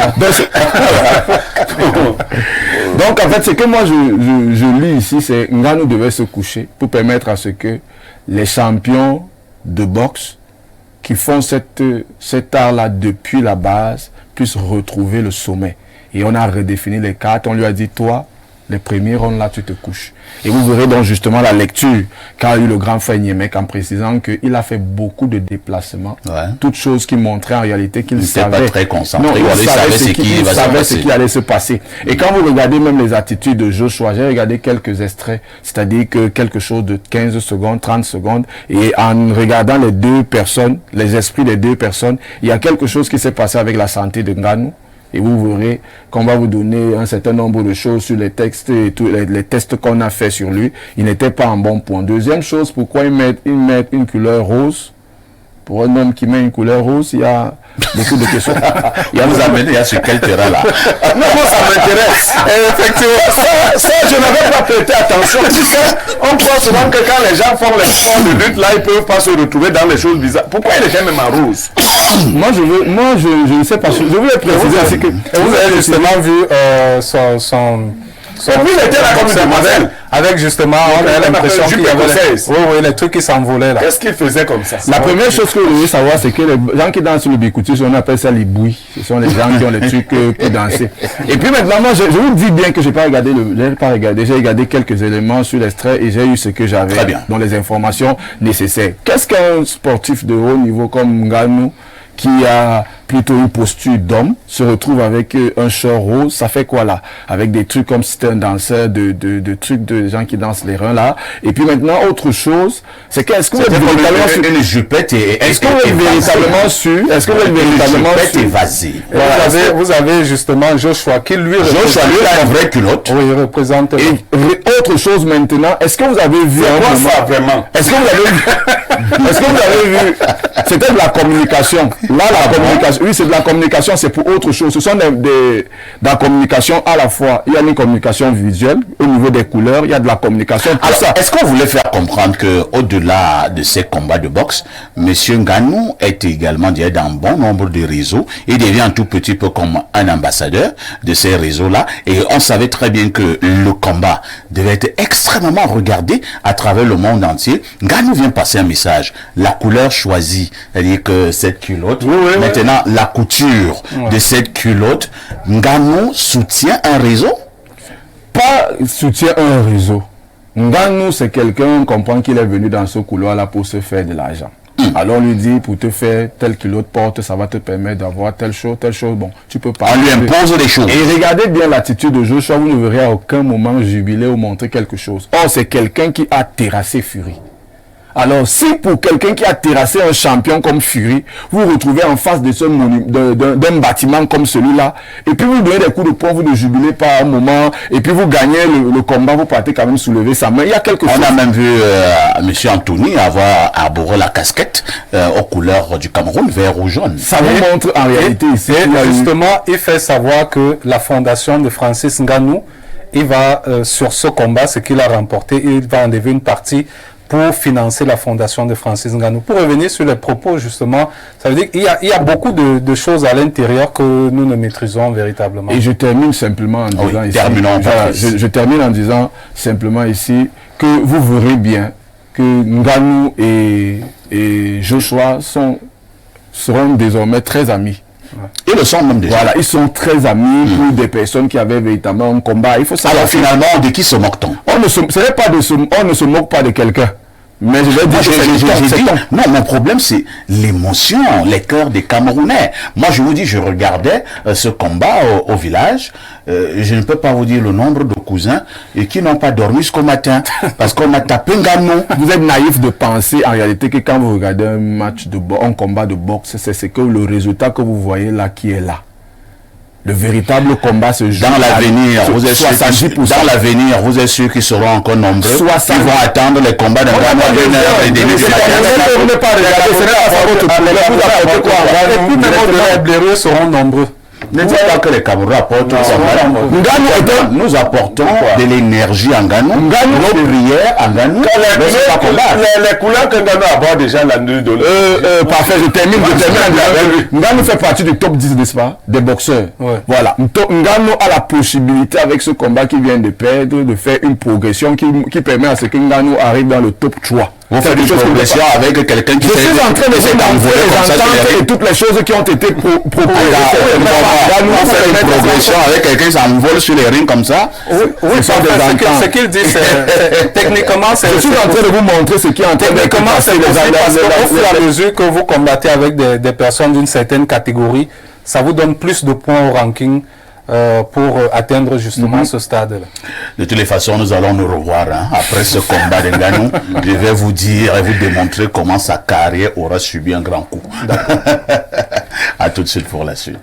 Speaker 2: Donc, en fait, ce que moi, je lis ici, c'est Ngannou devait se coucher pour permettre à ce que les champions de boxe qui font cet art-là depuis la base puissent retrouver le sommet. Et on a redéfini les cartes. On lui a dit, toi, les premiers ronds là, tu te couches. Et vous verrez donc justement la lecture qu'a eu le grand frère Niemek en précisant qu'il a fait beaucoup de déplacements. Toutes choses qui montraient en réalité qu'il savait.
Speaker 1: Pas très concentré.
Speaker 2: Non, il savait ce qui allait se passer. Et quand vous regardez même les attitudes de Joshua, j'ai regardé quelques extraits, c'est-à-dire que quelque chose de 15 secondes, 30 secondes, et en regardant les deux personnes, les esprits des deux personnes, il y a quelque chose qui s'est passé avec la santé de Ngannou. Et vous verrez qu'on va vous donner un certain nombre de choses sur les textes et tous les tests qu'on a fait sur lui. Il n'était pas en bon point. Deuxième chose, pourquoi ils mettent une couleur rose? Pour un homme qui met une couleur rose, il y a beaucoup de questions.
Speaker 1: Il va vous amener sur quel terrain là?
Speaker 2: Non, moi ça m'intéresse. Effectivement, ça je n'avais pas prêté attention. Tu sais, on croit souvent que quand les gens font les sports de lutte, là, ils peuvent pas se retrouver dans les choses bizarres. Pourquoi il était même en rose? Moi je ne sais pas. Je voulais préciser aussi que
Speaker 4: vous avez justement vu
Speaker 2: oui, il était là comme une demoiselle.
Speaker 4: Avec justement, on a l'impression qu'il y avait les trucs qui s'envolaient là.
Speaker 3: Qu'est-ce qu'il faisait comme ça?
Speaker 2: La première chose que vous devez savoir, c'est que les gens qui dansent sur le bikuti, on appelle ça les bouilles. Ce sont les gens qui ont les trucs pour danser. Et puis maintenant, moi, je vous dis bien que j'ai pas regardé j'ai regardé quelques éléments sur l'extrait et j'ai eu ce que j'avais dans les informations nécessaires. Qu'est-ce qu'un sportif de haut niveau comme Ngannou, qui a plutôt une posture d'homme, se retrouve avec un short rose, ça fait quoi là? Avec des trucs comme si c'était un danseur de trucs de gens qui dansent les reins là. Et puis maintenant, autre chose, c'est qu'est-ce que vous êtes véritablement sûr?
Speaker 1: Une jupette
Speaker 2: est-ce que vous êtes véritablement sûr? Est-ce que vous êtes véritablement sûr?
Speaker 1: Évasée.
Speaker 4: Voilà, vous avez justement Joshua qui lui
Speaker 1: a une vraie culotte.
Speaker 4: Oui, il représente.
Speaker 2: Et autre chose maintenant, est-ce que vous avez vu
Speaker 3: ça vraiment?
Speaker 2: Est-ce que vous avez vu? Est-ce que vous avez vu? C'était de la communication. Là, la communication, oui, c'est de la communication, c'est pour autre chose. Ce sont de la communication à la fois. Il y a une communication visuelle au niveau des couleurs, il y a de la communication.
Speaker 1: Alors, est-ce qu'on voulait faire comprendre que au-delà de ces combats de boxe, Monsieur Ngannou est également dans bon nombre de réseaux et devient un tout petit peu comme un ambassadeur de ces réseaux-là. Et on savait très bien que le combat devait être extrêmement regardé à travers le monde entier. Ngannou vient passer un message. La couleur choisie, c'est-à-dire que cette culotte, maintenant la couture de cette culotte, Ngannou soutient un réseau?
Speaker 2: Pas soutient un réseau. Ngannou, c'est quelqu'un, on comprend qu'il est venu dans ce couloir-là pour se faire de l'argent. Alors on lui dit, pour te faire telle culotte porte, ça va te permettre d'avoir telle chose, bon, tu peux pas.
Speaker 1: On lui impose des choses.
Speaker 2: Et regardez bien l'attitude de Joshua, vous ne verrez à aucun moment jubiler ou montrer quelque chose. Or, c'est quelqu'un qui a terrassé Fury. Alors, si pour quelqu'un qui a terrassé un champion comme Fury, vous vous retrouvez en face de d'un bâtiment comme celui-là, et puis vous donnez des coups de poing, vous ne jubilez pas un moment, et puis vous gagnez le combat, vous partez quand même soulever sa main. Il y a quelque chose.
Speaker 1: On a même vu M. Anthony avoir arboré la casquette aux couleurs du Cameroun, vert ou jaune.
Speaker 2: Ça vous montre en réalité ici.
Speaker 4: Justement, il fait savoir que la fondation de Francis Ngannou, il va, sur ce combat, ce qu'il a remporté, il va enlever une partie pour financer la fondation de Francis Ngannou. Pour revenir sur les propos, justement, ça veut dire qu'il y a beaucoup de choses à l'intérieur que nous ne maîtrisons véritablement.
Speaker 2: Et je termine simplement en disant ici, je termine en disant simplement ici que vous verrez bien que Ngannou et Joshua seront désormais très amis.
Speaker 1: Ils le sont même déjà.
Speaker 2: Voilà, ils sont très amis pour des personnes qui avaient véritablement un combat. Il faut savoir.
Speaker 1: Alors finalement, de qui se moque-t-on?
Speaker 2: On ne se moque pas de quelqu'un. Mais je vais dire
Speaker 1: non, mon problème c'est l'émotion, les cœurs des Camerounais. Moi je vous dis, je regardais ce combat au village, je ne peux pas vous dire le nombre de cousins et qui n'ont pas dormi jusqu'au matin parce qu'on a tapé Ngannou.
Speaker 2: Vous êtes naïf de penser en réalité que quand vous regardez un combat de boxe, c'est que le résultat que vous voyez là qui est là. Le véritable combat se joue
Speaker 1: dans l'avenir. Vous êtes sûr dans l'avenir, vous êtes sûr qu'ils seront encore nombreux. Ils vont attendre les combats d'un grand nombre et des
Speaker 4: blaireaux seront nombreux.
Speaker 1: Ne dites pas que les Camerounais apportent nous apportons de l'énergie en Ngannou, nos prières en Ngannou.
Speaker 3: Les couleurs que Ngannou aborde déjà la nuit de
Speaker 2: parfait, je termine. Ngannou fait partie du top 10, n'est-ce pas, des boxeurs. Voilà. Ngannou a la possibilité, avec ce combat qu'il vient de perdre, de faire une progression qui permet à ce que Ngannou arrive dans le top 3.
Speaker 1: Vous faites une progression avec quelqu'un qui
Speaker 3: je suis en train de vous montrer les ententes et toutes les choses qui ont été proposées.
Speaker 1: On fait une progression avec quelqu'un qui s'envole sur les rings comme ça.
Speaker 4: Oui, ce qu'il dit, techniquement, c'est...
Speaker 3: Je suis en train de vous montrer ce qui est en train de
Speaker 4: passer. Parce qu'au fur et à mesure que vous combattez avec des personnes d'une certaine catégorie, ça vous donne plus de points au ranking pour atteindre justement ce stade-là. De
Speaker 1: toutes les façons, nous allons nous revoir après ce combat de Nganou. Je vais vous dire et vous démontrer comment sa carrière aura subi un grand coup. À tout de suite pour la suite.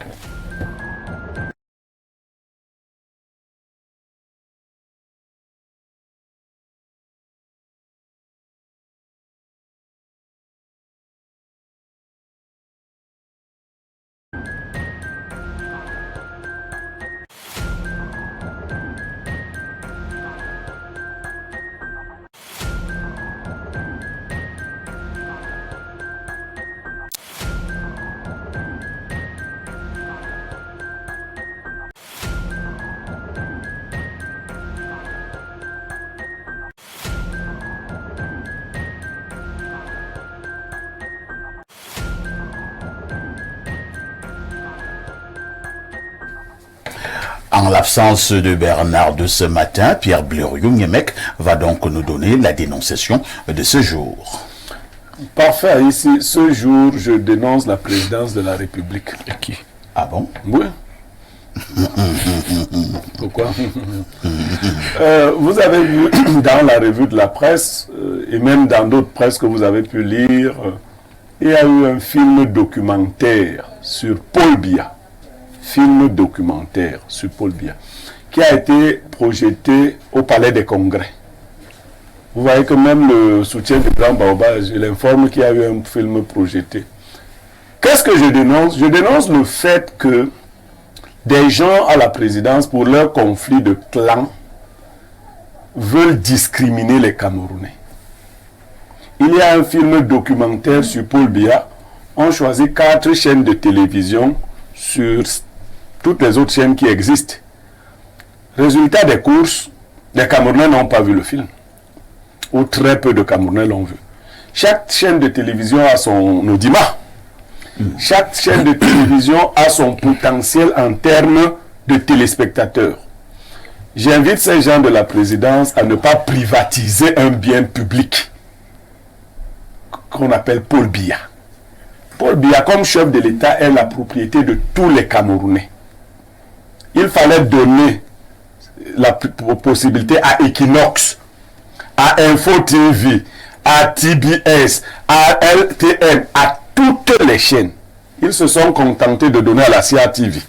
Speaker 1: En l'absence de Bernard de ce matin, Pierre Blériot-Niémec va donc nous donner la dénonciation de ce jour.
Speaker 3: Parfait. Ici, ce jour, je dénonce la présidence de la République.
Speaker 1: Qui? Ah bon?
Speaker 3: Oui. Pourquoi? Vous avez vu dans la revue de la presse, et même dans d'autres presses que vous avez pu lire, il y a eu un film documentaire sur Paul Biya. Film documentaire sur Paul Biya, qui a été projeté au Palais des Congrès. Vous voyez que même le soutien du Grand Baobab, je l'informe qu'il y a eu un film projeté. Qu'est-ce que je dénonce? Je dénonce le fait que des gens à la présidence, pour leur conflit de clans, veulent discriminer les Camerounais. Il y a un film documentaire sur Paul Biya. On choisit 4 chaînes de télévision sur toutes les autres chaînes qui existent. Résultat des courses, les Camerounais n'ont pas vu le film. Ou très peu de Camerounais l'ont vu. Chaque chaîne de télévision a son audimat. Chaque chaîne de télévision a son potentiel en termes de téléspectateurs. J'invite ces gens de la présidence à ne pas privatiser un bien public qu'on appelle Paul Biya. Paul Biya, comme chef de l'État, est la propriété de tous les Camerounais. Il fallait donner la possibilité à Equinox, à Info TV, à TBS, à LTN, à toutes les chaînes. Ils se sont contentés de donner à la CIA TV.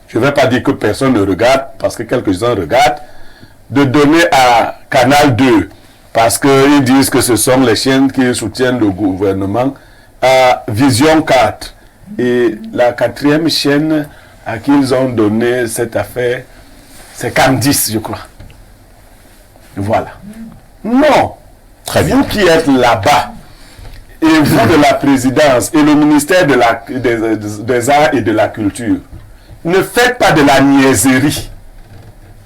Speaker 3: Je ne vais pas dire que personne ne regarde, parce que quelques-uns regardent. De donner à Canal 2, parce qu'ils disent que ce sont les chaînes qui soutiennent le gouvernement, à Vision 4. Et la 4e chaîne à qui ils ont donné cette affaire, c'est Candice, je crois. Voilà. Non. Très bien. Vous qui êtes là-bas, et vous de la présidence, et le ministère des Arts et de la Culture, ne faites pas de la niaiserie.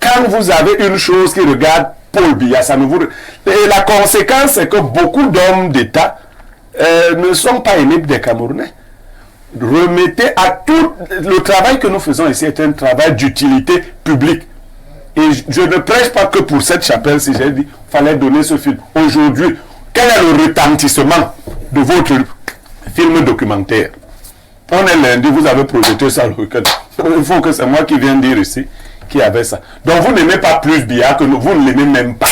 Speaker 3: Quand vous avez une chose qui regarde Paul Biya, ça ne vous... Et la conséquence, c'est que beaucoup d'hommes d'État ne sont pas aimés des Camerounais. Remettez à tout... Le travail que nous faisons ici est un travail d'utilité publique. Et je ne prêche pas que pour cette chapelle, si j'ai dit, il fallait donner ce film. Aujourd'hui, quel est le retentissement de votre film documentaire? On est lundi, vous avez projeté ça le week-end. Il faut que c'est moi qui viens dire ici qui avait ça. Donc vous n'aimez pas plus Biya que nous, vous ne l'aimez même pas.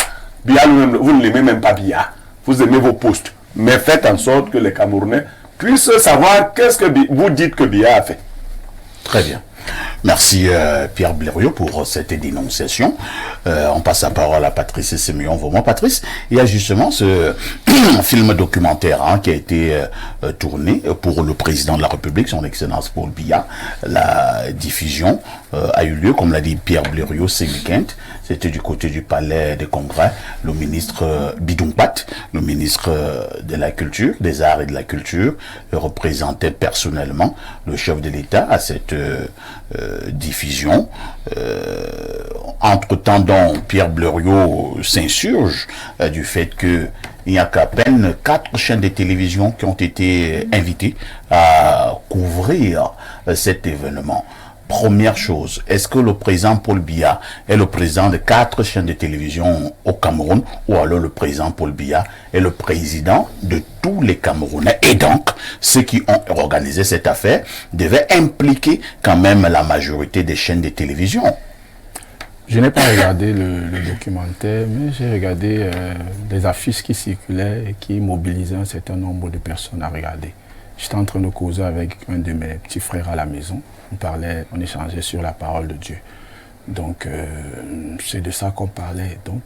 Speaker 3: Biya, vous ne l'aimez même pas Biya. Vous aimez vos postes. Mais faites en sorte que les Camerounais puissent savoir qu'est-ce que vous dites que Biya a fait.
Speaker 1: Très bien. Merci Pierre Blériot pour cette dénonciation. On passe la parole à Patrice Séméon. Vraiment, Patrice, il y a justement ce film documentaire qui a été tourné pour le président de la République, son Excellence Paul Biya. La diffusion a eu lieu, comme l'a dit Pierre Blériot, ce week-end. C'était du côté du Palais des Congrès. Le ministre Bidumpat, le ministre de la Culture, des Arts et de la Culture, représentait personnellement le chef de l'État à cette diffusion. Entre-temps, donc, Pierre Bleriot s'insurge du fait que il n'y a qu'à peine 4 chaînes de télévision qui ont été invitées à couvrir cet événement. Première chose, est-ce que le président Paul Biya est le président de 4 chaînes de télévision au Cameroun, ou alors le président Paul Biya est le président de tous les Camerounais? Et donc, ceux qui ont organisé cette affaire devaient impliquer quand même la majorité des chaînes de télévision.
Speaker 2: Je n'ai pas regardé le documentaire, mais j'ai regardé des affiches qui circulaient et qui mobilisaient un certain nombre de personnes à regarder. J'étais en train de causer avec un de mes petits frères à la maison. On échangeait sur la parole de Dieu. Donc, c'est de ça qu'on parlait. Donc,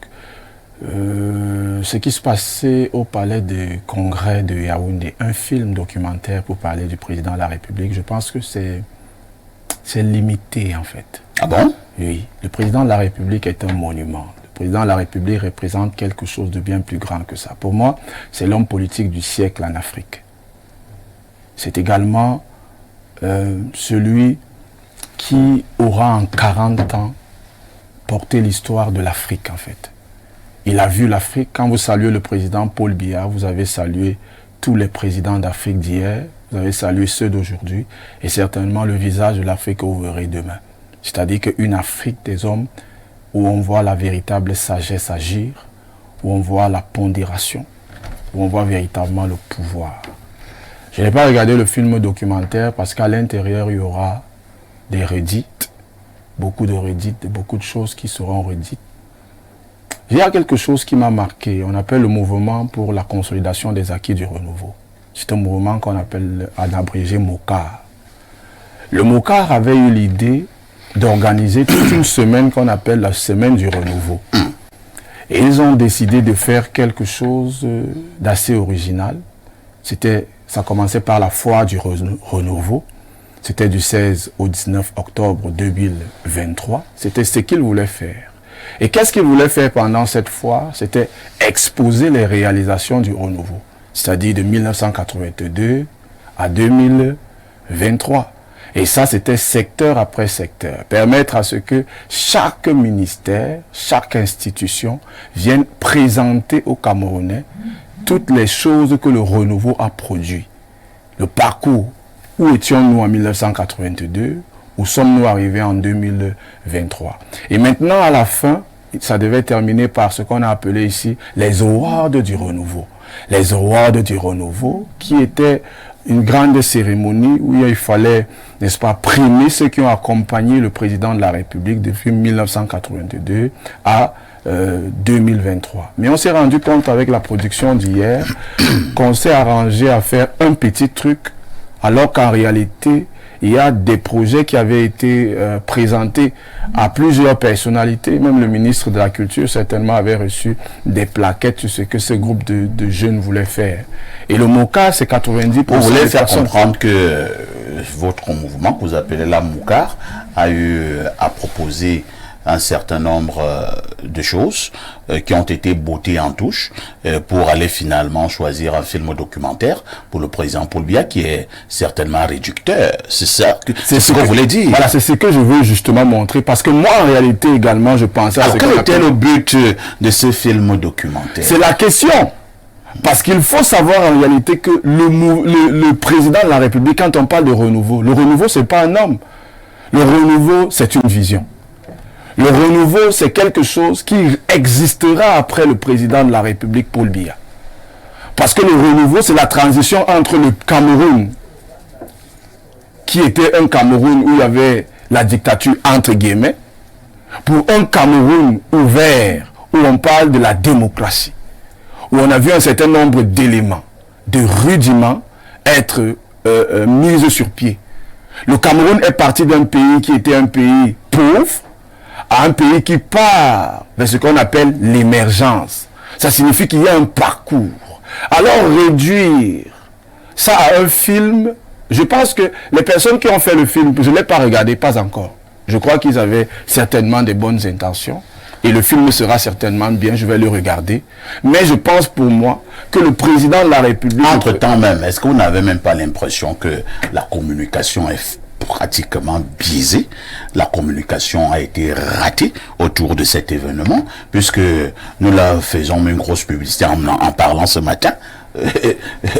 Speaker 2: ce qui se passait au palais de congrès de Yaoundé, un film documentaire pour parler du président de la République, je pense que c'est limité en fait.
Speaker 1: Ah bon?
Speaker 2: Oui, le président de la République est un monument. Le président de la République représente quelque chose de bien plus grand que ça. Pour moi, c'est l'homme politique du siècle en Afrique. C'est également celui qui aura en 40 ans porté l'histoire de l'Afrique en fait. Il a vu l'Afrique. Quand vous saluez le président Paul Biya, vous avez salué tous les présidents d'Afrique d'hier, vous avez salué ceux d'aujourd'hui, et certainement le visage de l'Afrique que vous verrez demain. C'est-à-dire qu'une Afrique des hommes où on voit la véritable sagesse agir, où on voit la pondération, où on voit véritablement le pouvoir. Je n'ai pas regardé le film documentaire parce qu'à l'intérieur, il y aura des redites, beaucoup de redites, beaucoup de choses qui seront redites. Il y a quelque chose qui m'a marqué, on appelle le mouvement pour la consolidation des acquis du renouveau. C'est un mouvement qu'on appelle en abrégé MOCAR. Le MOCAR avait eu l'idée d'organiser toute une semaine qu'on appelle la semaine du renouveau. Et ils ont décidé de faire quelque chose d'assez original. Ça commençait par la foire du renouveau. C'était du 16 au 19 octobre 2023. C'était ce qu'ils voulaient faire. Et qu'est-ce qu'ils voulaient faire pendant cette foire? C'était exposer les réalisations du renouveau. C'est-à-dire de 1982 à 2023. Et ça, c'était secteur après secteur. Permettre à ce que chaque ministère, chaque institution vienne présenter aux Camerounais toutes les choses que le renouveau a produit. Le parcours. Où étions-nous en 1982? Où sommes-nous arrivés en 2023? Et maintenant, à la fin, ça devait terminer par ce qu'on a appelé ici les awards du renouveau. Les awards du renouveau, qui étaient une grande cérémonie où il fallait, n'est-ce pas, primer ceux qui ont accompagné le président de la République depuis 1982 à 2023. Mais on s'est rendu compte avec la production d'hier qu'on s'est arrangé à faire un petit truc, alors qu'en réalité, il y a des projets qui avaient été présentés à plusieurs personnalités. Même le ministre de la Culture certainement avait reçu des plaquettes sur ce que ce groupe de jeunes voulait faire. Et le MOCAR, c'est 90%.
Speaker 1: Vous voulez faire comprendre que votre mouvement, que vous appelez la MOCAR, a eu à proposer un certain nombre de choses qui ont été bottées en touche pour aller finalement choisir un film documentaire pour le président Paul Biya qui est certainement réducteur. C'est ça c'est ce que vous voulez dire.
Speaker 2: Voilà, c'est ce que je veux justement montrer parce que moi en réalité également je pensais à
Speaker 1: ce quel était le but de ce film documentaire?
Speaker 2: C'est la question. Parce qu'il faut savoir en réalité que le président de la République, quand on parle de renouveau, le renouveau c'est pas un homme. Le renouveau c'est une vision. Le renouveau, c'est quelque chose qui existera après le président de la République, Paul Biya. Parce que le renouveau, c'est la transition entre le Cameroun, qui était un Cameroun où il y avait la dictature entre guillemets, pour un Cameroun ouvert, où on parle de la démocratie, où on a vu un certain nombre d'éléments, de rudiments être mis sur pied. Le Cameroun est parti d'un pays qui était un pays pauvre, à un pays qui part vers ce qu'on appelle l'émergence. Ça signifie qu'il y a un parcours. Alors réduire ça à un film, je pense que les personnes qui ont fait le film, je ne l'ai pas regardé, pas encore. Je crois qu'ils avaient certainement des bonnes intentions. Et le film sera certainement bien, je vais le regarder. Mais je pense pour moi que le président de la République...
Speaker 1: Entre-temps même, est-ce qu'on n'avait même pas l'impression que la communication est pratiquement biaisé. La communication a été ratée autour de cet événement, puisque nous la faisons une grosse publicité en parlant ce matin.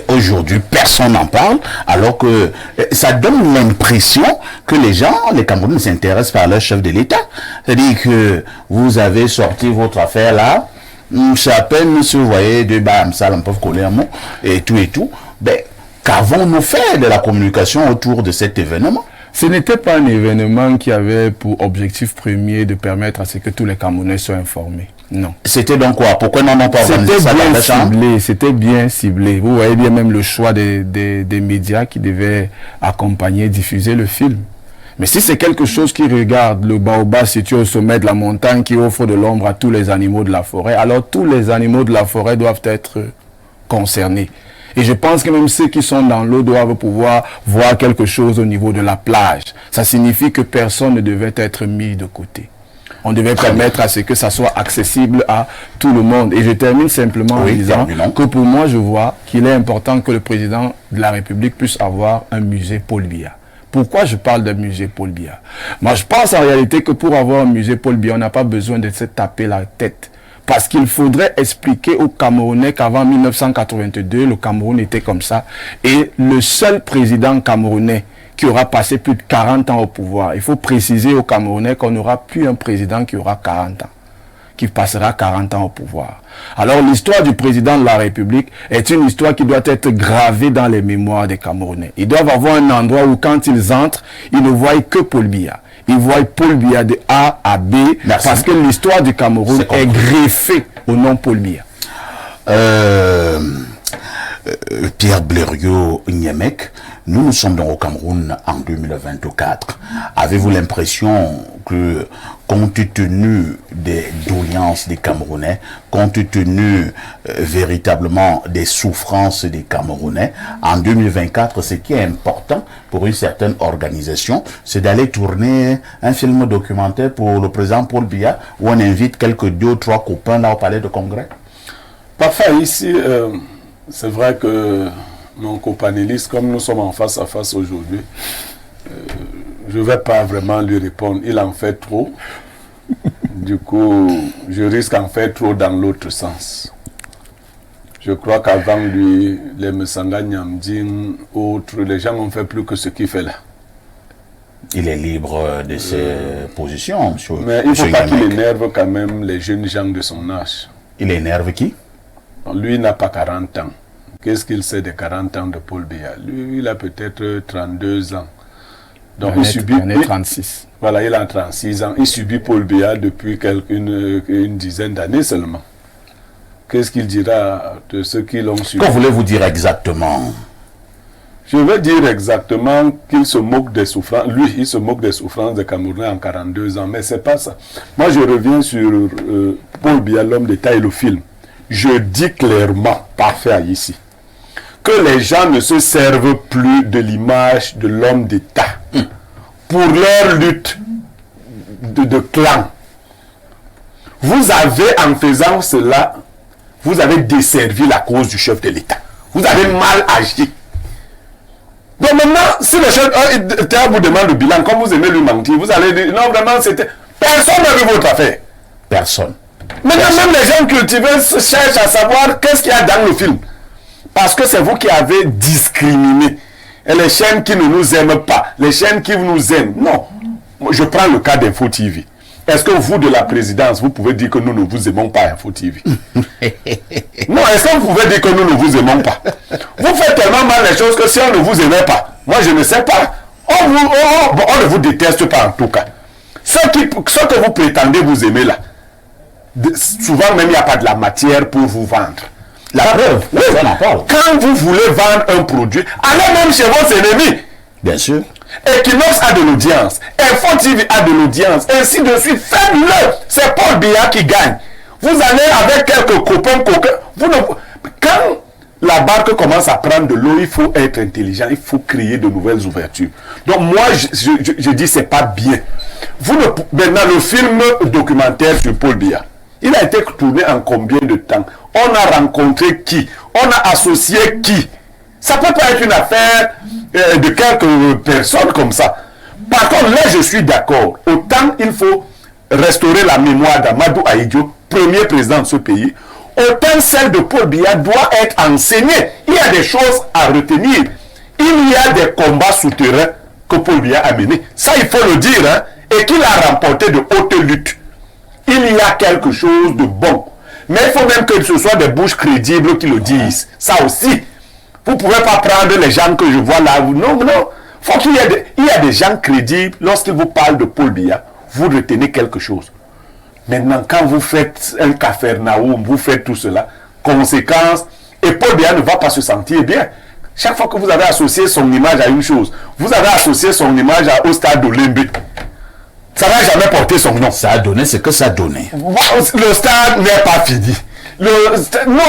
Speaker 1: Aujourd'hui, personne n'en parle, alors que ça donne l'impression que les gens, les Camerounais, s'intéressent par leur chef de l'État. C'est-à-dire que vous avez sorti votre affaire là, c'est à peine si vous voyez deux bam, ça, on peut coller un mot, et tout. Ben, qu'avons-nous fait de la communication autour de cet événement?
Speaker 2: Ce n'était pas un événement qui avait pour objectif premier de permettre à ce que tous les Camerounais soient informés. Non.
Speaker 1: C'était donc quoi? Pourquoi n'en ont pas organisé ça dans la chambre?
Speaker 2: C'était bien ciblé. Vous voyez bien même le choix des médias qui devaient accompagner, diffuser le film. Mais si c'est quelque chose qui regarde le baobab situé au sommet de la montagne qui offre de l'ombre à tous les animaux de la forêt, alors tous les animaux de la forêt doivent être concernés. Et je pense que même ceux qui sont dans l'eau doivent pouvoir voir quelque chose au niveau de la plage. Ça signifie que personne ne devait être mis de côté. On devait permettre à ce que ça soit accessible à tout le monde. Et je termine simplement en disant que pour moi, je vois qu'il est important que le président de la République puisse avoir un musée Paul Biya. Pourquoi je parle d'un musée Paul Biya? Moi, je pense en réalité que pour avoir un musée Paul Biya, on n'a pas besoin de se taper la tête. Parce qu'il faudrait expliquer aux Camerounais qu'avant 1982, le Cameroun était comme ça. Et le seul président camerounais qui aura passé plus de 40 ans au pouvoir, il faut préciser aux Camerounais qu'on n'aura plus un président qui aura 40 ans, qui passera 40 ans au pouvoir. Alors l'histoire du président de la République est une histoire qui doit être gravée dans les mémoires des Camerounais. Ils doivent avoir un endroit où quand ils entrent, ils ne voient que Paul Biya. Ils voient Paul Biya de A à B. Merci. Parce que l'histoire du Cameroun est greffée au nom Paul Biya.
Speaker 1: Pierre Blériot-Niémec, nous sommes donc au Cameroun en 2024. Avez-vous l'impression que, compte tenu des doléances des Camerounais, compte tenu véritablement des souffrances des Camerounais, en 2024, ce qui est important pour une certaine organisation, c'est d'aller tourner un film documentaire pour le président Paul Biya, où on invite quelques 2 ou 3 copains là au palais de congrès?
Speaker 3: Parfois ici, c'est vrai que mon copanéliste, comme nous sommes en face à face aujourd'hui, je ne vais pas vraiment lui répondre. Il en fait trop. Du coup, je risque d'en faire trop dans l'autre sens. Je crois qu'avant lui, les Messanga Nyamding, autres, les gens n'ont fait plus que ce qu'il fait là.
Speaker 1: Il est libre de ses positions, monsieur.
Speaker 3: Mais il ne faut pas qu'il énerve quand même les jeunes gens de son âge.
Speaker 1: Il énerve qui?
Speaker 3: Lui n'a pas 40 ans. Qu'est-ce qu'il sait des 40 ans de Paul Biya? Lui, il a peut-être 32 ans. Donc il subit...
Speaker 2: Il en est 36.
Speaker 3: Voilà, il a 36 ans. Il subit Paul Biya depuis une dizaine d'années seulement. Qu'est-ce qu'il dira de ceux qui l'ont subi?
Speaker 1: Que voulez-vous dire exactement?
Speaker 3: Je veux dire exactement qu'il se moque des souffrances. Lui, il se moque des souffrances des Camerounais en 42 ans. Mais c'est pas ça. Moi, je reviens sur Paul Biya, l'homme d'État et le film. Je dis clairement, parfait ici, que les gens ne se servent plus de l'image de l'homme d'État pour leur lutte de clan. Vous avez, en faisant cela, vous avez desservi la cause du chef de l'État. Vous avez mal agi. Donc maintenant, si le chef d'État vous demande le bilan, comme vous aimez lui mentir, vous allez dire, non, vraiment, c'était... Personne n'a vu votre affaire.
Speaker 1: Personne.
Speaker 3: Maintenant, même les gens cultivés cherchent à savoir qu'est-ce qu'il y a dans le film. Parce que c'est vous qui avez discriminé. Et les chaînes qui ne nous aiment pas, les chaînes qui nous aiment. Non. Je prends le cas d'Info TV. Est-ce que vous, de la présidence, vous pouvez dire que nous ne vous aimons pas, Info TV? Non, est-ce que vous pouvez dire que nous ne vous aimons pas? Vous faites tellement mal les choses que si on ne vous aimait pas, moi je ne sais pas, on ne vous déteste pas en tout cas. Ce que vous prétendez vous aimer là, souvent même il n'y a pas de la matière pour vous vendre. La preuve, oui, on en parle. Quand vous voulez vendre un produit, allez même chez vos ennemis.
Speaker 1: Bien sûr.
Speaker 3: Equinox a de l'audience, Info TV a de l'audience, ainsi de suite. Faites-le. C'est Paul Biya qui gagne. Vous allez avec quelques copains, quand la barque commence à prendre de l'eau, il faut être intelligent, il faut créer de nouvelles ouvertures. Donc moi, je dis c'est pas bien. Maintenant, le film documentaire sur Paul Biya, il a été tourné en combien de temps? On a rencontré qui? On a associé qui? Ça peut pas être une affaire de quelques personnes comme ça. Par contre, là, je suis d'accord. Autant il faut restaurer la mémoire d'Amadou Ahidjo, premier président de ce pays, autant celle de Paul Biya doit être enseignée. Il y a des choses à retenir. Il y a des combats souterrains que Paul Biya a menés. Ça, il faut le dire, hein, et qu'il a remporté de hautes luttes. Il y a quelque chose de bon. Mais il faut même que ce soit des bouches crédibles qui le disent. Ça aussi. Vous ne pouvez pas prendre les gens que je vois là. Non, non. Faut qu'il y ait des gens crédibles. Lorsqu'ils vous parlent de Paul Biya, vous retenez quelque chose. Maintenant, quand vous faites un Capharnaüm, vous faites tout cela, conséquence, et Paul Biya ne va pas se sentir bien. Chaque fois que vous avez associé son image à une chose, vous avez associé son image au stade Olympique. Ça n'a jamais porté son nom.
Speaker 1: Ça a donné ce que ça a donné.
Speaker 3: Le stade n'est pas fini. Non,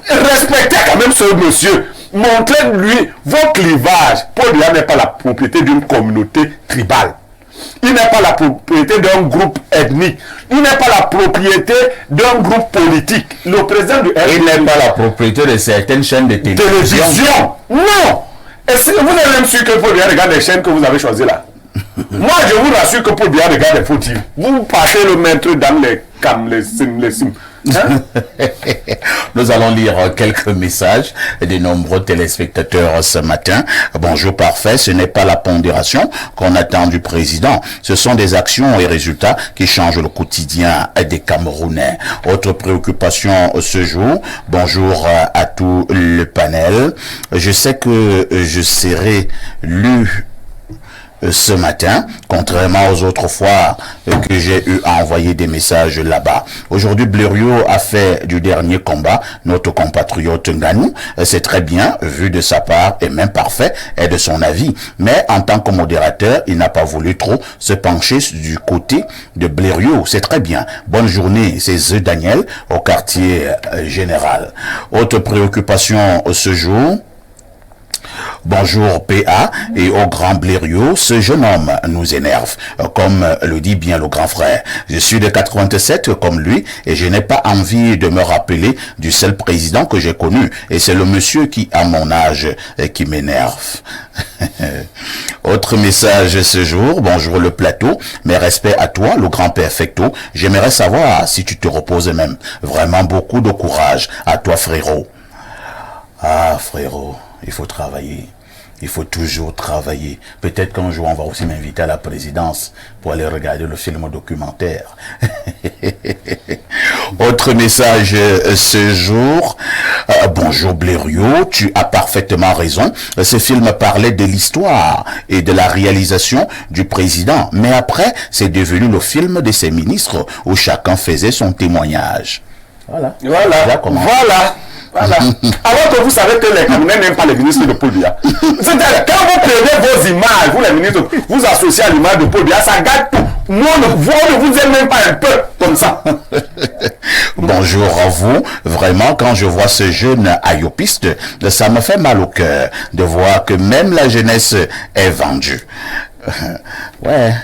Speaker 3: respectez quand même ce monsieur. Montrez-lui vos clivages. Paul Biya n'est pas la propriété d'une communauté tribale. Il n'est pas la propriété d'un groupe ethnique. Il n'est pas la propriété d'un groupe politique. Le président du
Speaker 1: Il n'est pas la propriété de certaines chaînes de
Speaker 3: télévision. Non. Et si vous avez même su que Paul Biya regarde les chaînes que vous avez choisies là. Moi, je vous rassure que Paul Biya regarde les fautifs. Vous partez le mettre dans les cam, les sim. Hein?
Speaker 1: Nous allons lire quelques messages de nombreux téléspectateurs ce matin. Bonjour parfait, ce n'est pas la pondération qu'on attend du président. Ce sont des actions et résultats qui changent le quotidien des Camerounais. Autre préoccupation ce jour. Bonjour à tout le panel. Je sais que je serai lu ce matin, contrairement aux autres fois que j'ai eu à envoyer des messages là-bas. Aujourd'hui, Blériot a fait du dernier combat notre compatriote Nganou. C'est très bien, vu de sa part, et même parfait, et de son avis. Mais en tant que modérateur, il n'a pas voulu trop se pencher du côté de Blériot. C'est très bien. Bonne journée, c'est The Daniel, au quartier général. Autre préoccupation ce jour. Bonjour PA et au grand Blériot, ce jeune homme nous énerve, comme le dit bien le grand frère. Je suis de 87 comme lui et je n'ai pas envie de me rappeler du seul président que j'ai connu. Et c'est le monsieur qui a mon âge qui m'énerve. Autre message ce jour, bonjour le plateau, mes respects à toi, le grand perfecto. J'aimerais savoir si tu te reposes même. Vraiment beaucoup de courage à toi frérot. Ah frérot. Il faut travailler. Il faut toujours travailler. Peut-être qu'un jour, on va aussi m'inviter à la présidence pour aller regarder le film documentaire. Autre message ce jour. Bonjour Blériot, tu as parfaitement raison. Ce film parlait de l'histoire et de la réalisation du président. Mais après, c'est devenu le film de ses ministres où chacun faisait son témoignage. Voilà.
Speaker 3: Voilà. Alors que vous savez que les Camerounais n'aiment pas les ministres de Paul Biya. C'est-à-dire, quand vous prenez vos images, vous les ministres, vous associez à l'image de Paul Biya, ça gâte tout. Moi, vous ne vous aimez même pas un peu comme ça.
Speaker 1: Bonjour à vous. Vraiment, quand je vois ce jeune ayopiste, ça me fait mal au cœur de voir que même la jeunesse est vendue. Ouais.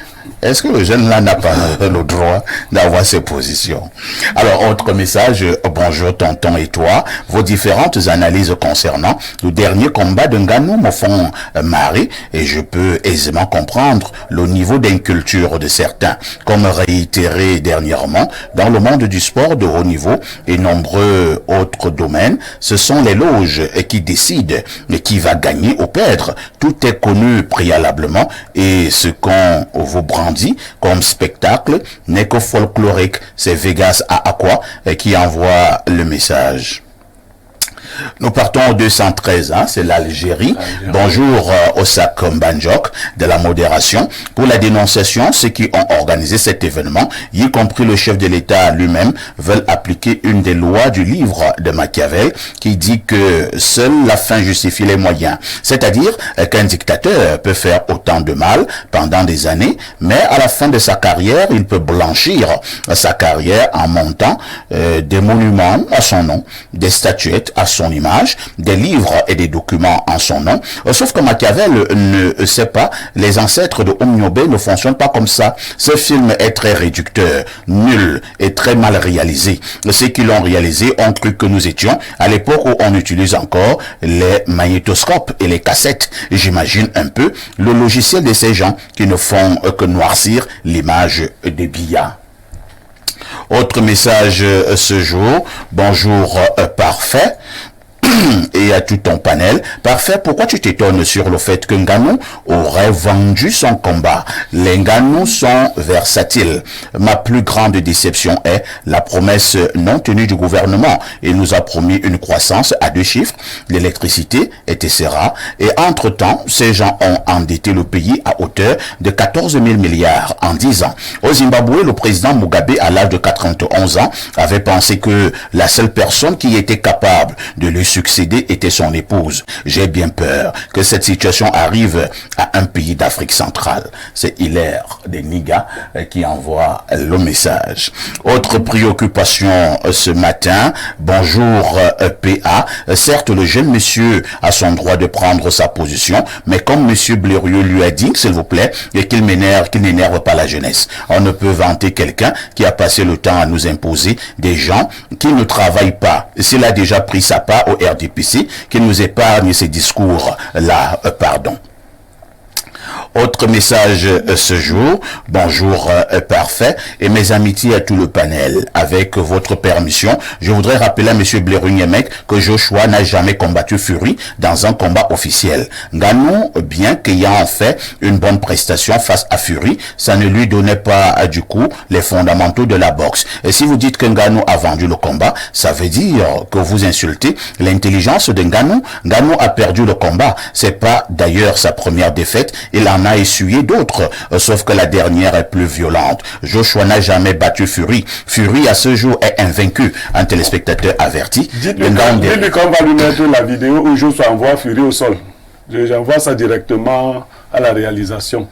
Speaker 1: Est-ce que le jeune là n'a pas le droit d'avoir ses positions? Alors, autre message, bonjour tonton et toi, vos différentes analyses concernant le dernier combat de Nganou me font marrer et je peux aisément comprendre le niveau d'inculture de certains. Comme réitéré dernièrement, dans le monde du sport de haut niveau et nombreux autres domaines, ce sont les loges qui décident qui va gagner ou perdre. Tout est connu préalablement et ce qu'on vous brandit comme spectacle n'est que folklorique. C'est Vegas à Aqua qui envoie le message. Nous partons au 213, hein, c'est l'Algérie. Bonjour Osak Mbanjok de la modération. Pour la dénonciation, ceux qui ont organisé cet événement, y compris le chef de l'État lui-même, veulent appliquer une des lois du livre de Machiavel qui dit que seule la fin justifie les moyens. C'est-à-dire qu'un dictateur peut faire autant de mal pendant des années, mais à la fin de sa carrière, il peut blanchir sa carrière en montant des monuments à son nom, des statuettes à son son image, des livres et des documents en son nom. Sauf que Machiavel ne sait pas, les ancêtres de Omniobé ne fonctionnent pas comme ça. Ce film est très réducteur, nul et très mal réalisé. Ceux qui l'ont réalisé ont cru que nous étions à l'époque où on utilise encore les magnétoscopes et les cassettes. J'imagine un peu le logiciel de ces gens qui ne font que noircir l'image des billards. Autre message ce jour, bonjour parfait. Et à tout ton panel. Parfait, pourquoi tu t'étonnes sur le fait que Nganou aurait vendu son combat? Les Ngannou sont versatiles. Ma plus grande déception est la promesse non tenue du gouvernement. Il nous a promis une croissance à 2 chiffres, l'électricité, etc. Et entre-temps, ces gens ont endetté le pays à hauteur de 14 000 milliards en 10 ans. Au Zimbabwe, le président Mugabe, à l'âge de 91 ans, avait pensé que la seule personne qui était capable de lui succéder était son épouse. J'ai bien peur que cette situation arrive à un pays d'Afrique centrale. C'est Hilaire des Niga qui envoie le message. Autre préoccupation ce matin. Bonjour PA. Certes, le jeune monsieur a son droit de prendre sa position, mais comme monsieur Blériot lui a dit, s'il vous plaît, et qu'il n'énerve pas la jeunesse. On ne peut vanter quelqu'un qui a passé le temps à nous imposer des gens qui ne travaillent pas. S'il a déjà pris sa part au RDPC, qu'il nous épargne ces discours-là, pardon. Autre message ce jour, bonjour parfait, et mes amitiés à tout le panel. Avec votre permission, je voudrais rappeler à M. Blériot que Joshua n'a jamais combattu Fury dans un combat officiel. Nganou, bien qu'ayant fait une bonne prestation face à Fury, ça ne lui donnait pas du coup les fondamentaux de la boxe. Et si vous dites que Nganou a vendu le combat, ça veut dire que vous insultez l'intelligence de Nganou. Nganou a perdu le combat. C'est pas d'ailleurs sa première défaite. Il en a essuyé d'autres, sauf que la dernière est plus violente. Joshua n'a jamais battu Fury. Fury à ce jour est invaincu. Un téléspectateur averti.
Speaker 3: Dites-lui qu'on va lui mettre la vidéo où Joshua envoie Fury au sol. J'envoie ça directement à la réalisation.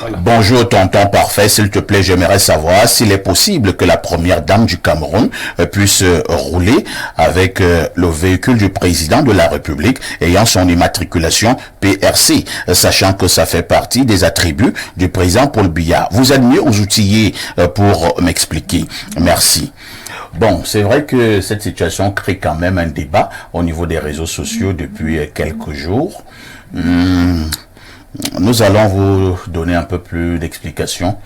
Speaker 3: Voilà.
Speaker 1: Bonjour tonton parfait, s'il te plaît, j'aimerais savoir s'il est possible que la première dame du Cameroun puisse rouler avec le véhicule du président de la République ayant son immatriculation PRC, sachant que ça fait partie des attributs du président Paul Biya. Vous êtes mieux outillés pour m'expliquer. Merci. Bon, c'est vrai que cette situation crée quand même un débat au niveau des réseaux sociaux depuis quelques jours. Nous allons vous donner un peu plus d'explications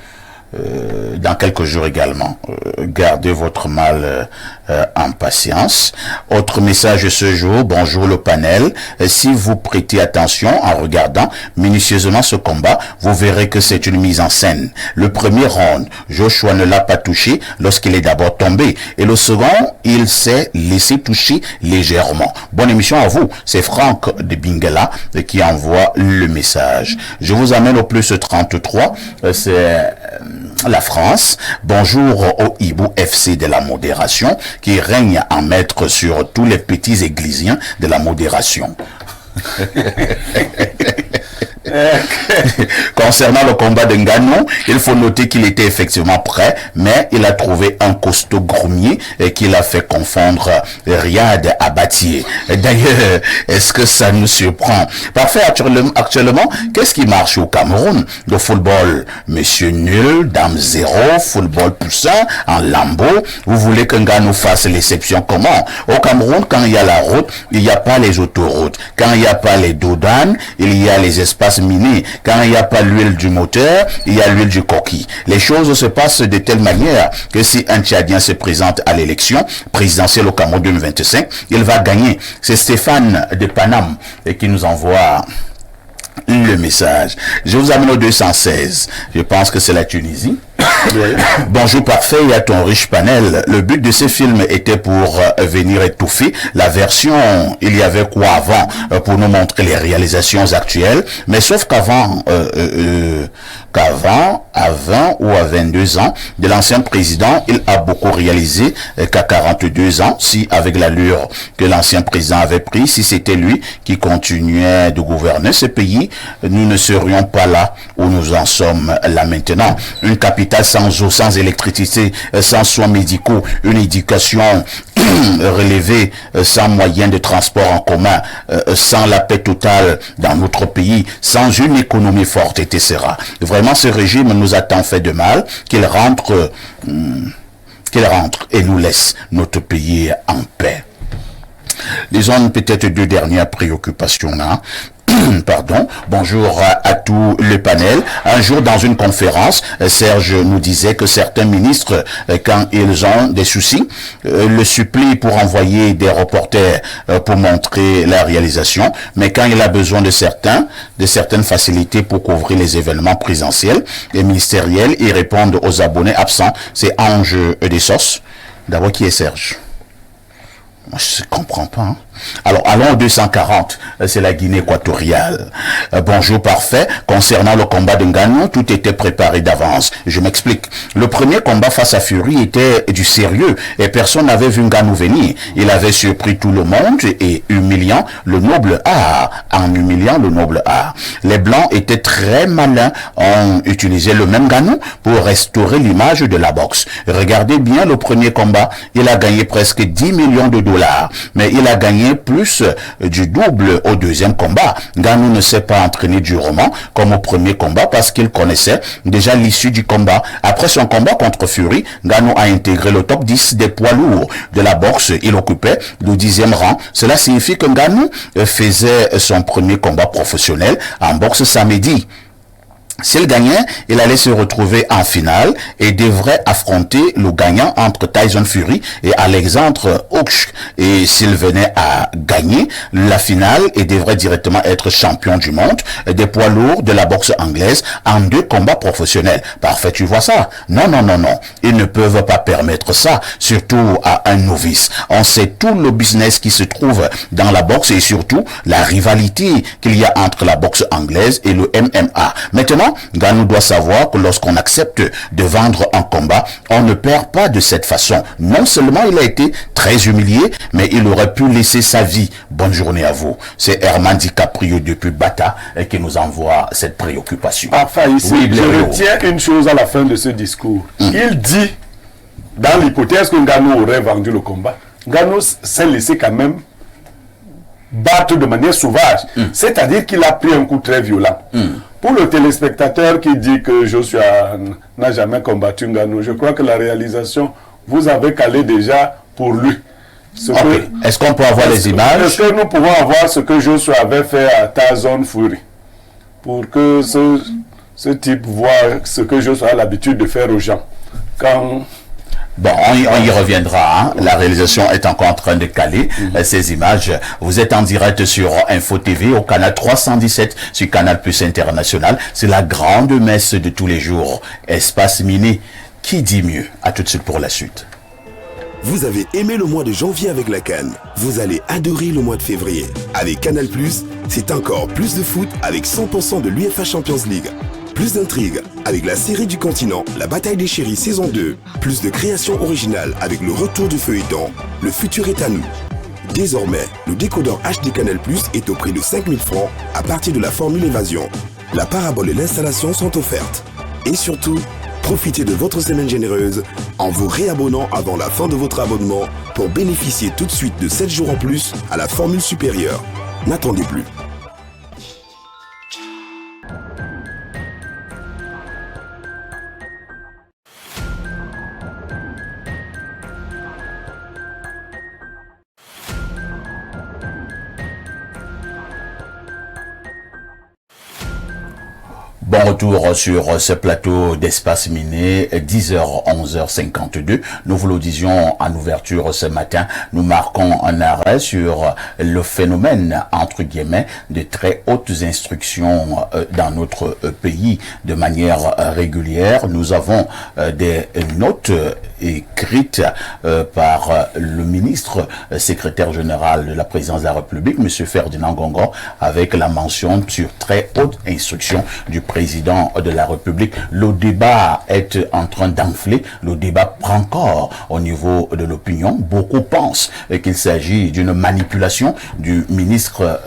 Speaker 1: dans quelques jours également. Gardez votre mal en patience. Autre message ce jour, bonjour le panel. Si vous prêtez attention en regardant minutieusement ce combat, vous verrez que c'est une mise en scène. Le premier round, Joshua ne l'a pas touché lorsqu'il est d'abord tombé. Et le second, il s'est laissé toucher légèrement. Bonne émission à vous. C'est Franck de Bingala qui envoie le message. Je vous amène au plus 33. C'est la France. Bonjour au Hibou FC de la modération qui règne en maître sur tous les petits églisiens de la modération. Concernant le combat de Nganou, il faut noter qu'il était effectivement prêt, mais il a trouvé un costaud groumier et qu'il a fait confondre Riyad à Batier. D'ailleurs, est-ce que ça nous surprend? Parfait, actuellement, qu'est-ce qui marche au Cameroun? Le football, monsieur nul, dame zéro, football poussin, en lambeau. Vous voulez que Nganou fasse l'exception comment? Au Cameroun, quand il y a la route, il n'y a pas les autoroutes. Quand il n'y a pas les douanes, il y a les espaces minés. Quand il n'y a pas l'huile du moteur, il y a l'huile du coquille. Les choses se passent de telle manière que si un Tchadien se présente à l'élection présidentielle au Cameroun 2025, il va gagner. C'est Stéphane de Paname qui nous envoie le message. Je vous amène au 216. Je pense que c'est la Tunisie. Bonjour parfait et à ton riche panel. Le but de ce film était pour venir étouffer la version il y avait quoi avant pour nous montrer les réalisations actuelles, mais sauf qu'avant à 20 ou à 22 ans de l'ancien président, il a beaucoup réalisé qu'à 42 ans, si avec l'allure que l'ancien président avait pris, si c'était lui qui continuait de gouverner ce pays, nous ne serions pas là où nous en sommes là maintenant. Une capitale sans eau, sans électricité, sans soins médicaux, une éducation relevée, sans moyens de transport en commun, sans la paix totale dans notre pays, sans une économie forte, etc. Vraiment, ce régime nous a tant fait de mal qu'il rentre et nous laisse notre pays en paix. Disons peut-être deux dernières préoccupations. Pardon. Bonjour à tout le panel. Un jour, dans une conférence, Serge nous disait que certains ministres, quand ils ont des soucis, le supplient pour envoyer des reporters pour montrer la réalisation. Mais quand il a besoin de certaines facilités pour couvrir les événements présentiels et ministériels, ils répondent aux abonnés absents. C'est Ange Dessos. D'abord, qui est Serge? Moi, je ne comprends pas. Hein. Alors, allons au 240, c'est la Guinée équatoriale. Bonjour, parfait. Concernant le combat de Ngannou, tout était préparé d'avance. Je m'explique. Le premier combat face à Fury était du sérieux et personne n'avait vu Ngannou venir. Il avait surpris tout le monde et humiliant le noble art. En humiliant le noble art. Les Blancs étaient très malins, ont utilisé le même Ngannou pour restaurer l'image de la boxe. Regardez bien le premier combat, il a gagné presque 10 millions de dollars, mais il a gagné plus du double au deuxième combat. Ngannou ne s'est pas entraîné durement comme au premier combat parce qu'il connaissait déjà l'issue du combat. Après son combat contre Fury, Ngannou a intégré le top 10 des poids lourds de la boxe. Il occupait le 10e rang. Cela signifie que Ngannou faisait son premier combat professionnel en boxe samedi. S'il gagnait, il allait se retrouver en finale et devrait affronter le gagnant entre Tyson Fury et Alexandre Usyk. Et s'il venait à gagner la finale, il devrait directement être champion du monde des poids lourds de la boxe anglaise en 2 combats professionnels. Parfait, tu vois ça? Non, non, non, non. Ils ne peuvent pas permettre ça, surtout à un novice. On sait tout le business qui se trouve dans la boxe et surtout la rivalité qu'il y a entre la boxe anglaise et le MMA. Maintenant, Ngannou doit savoir que lorsqu'on accepte de vendre un combat, on ne perd pas de cette façon. Non seulement il a été très humilié, mais il aurait pu laisser sa vie. Bonne journée à vous. C'est Herman DiCaprio depuis Bata qui nous envoie cette préoccupation.
Speaker 3: Enfin, ici, oui, je retiens une chose à la fin de ce discours. Il dit, dans l'hypothèse que Ngannou aurait vendu le combat, Ngannou s'est laissé quand même battre de manière sauvage. C'est-à-dire qu'il a pris un coup très violent. Pour le téléspectateur qui dit que Joshua n'a jamais combattu Ngannou, je crois que la réalisation, vous avez calé déjà pour lui.
Speaker 1: Est-ce qu'on peut avoir les images?
Speaker 3: Est-ce que nous pouvons avoir ce que Joshua avait fait à Tyson Fury? Pour que ce type voit ce que Joshua a l'habitude de faire aux gens.
Speaker 1: Bon, on y reviendra. Hein. La réalisation est encore en train de caler ces images. Vous êtes en direct sur Info TV au canal 317 sur Canal Plus International. C'est la grande messe de tous les jours. Espace miné. Qui dit mieux? À tout de suite pour la suite.
Speaker 5: Vous avez aimé le mois de janvier avec la CAN. Vous allez adorer le mois de février. Avec Canal+, c'est encore plus de foot avec 100% de l'UEFA Champions League. Plus d'intrigue avec la série du continent, la bataille des chéris saison 2. Plus de créations originales avec le retour du feuilleton. Le futur est à nous. Désormais, le décodeur HD Canal+ est au prix de 5 000 francs à partir de la formule évasion. La parabole et l'installation sont offertes. Et surtout, profitez de votre semaine généreuse en vous réabonnant avant la fin de votre abonnement pour bénéficier tout de suite de 7 jours en plus à la formule supérieure. N'attendez plus.
Speaker 1: Bon retour sur ce plateau d'Espace Miné, 10h, 11h52. Nous vous le disions en ouverture ce matin, nous marquons un arrêt sur le phénomène, entre guillemets, de très hautes instructions dans notre pays de manière régulière. Nous avons des notes écrites par le ministre secrétaire général de la présidence de la République, M. Ferdinand Gongo, avec la mention sur très haute instruction du président président de la République. Le débat est en train d'enfler, le débat prend corps au niveau de l'opinion. Beaucoup pensent qu'il s'agit d'une manipulation du ministre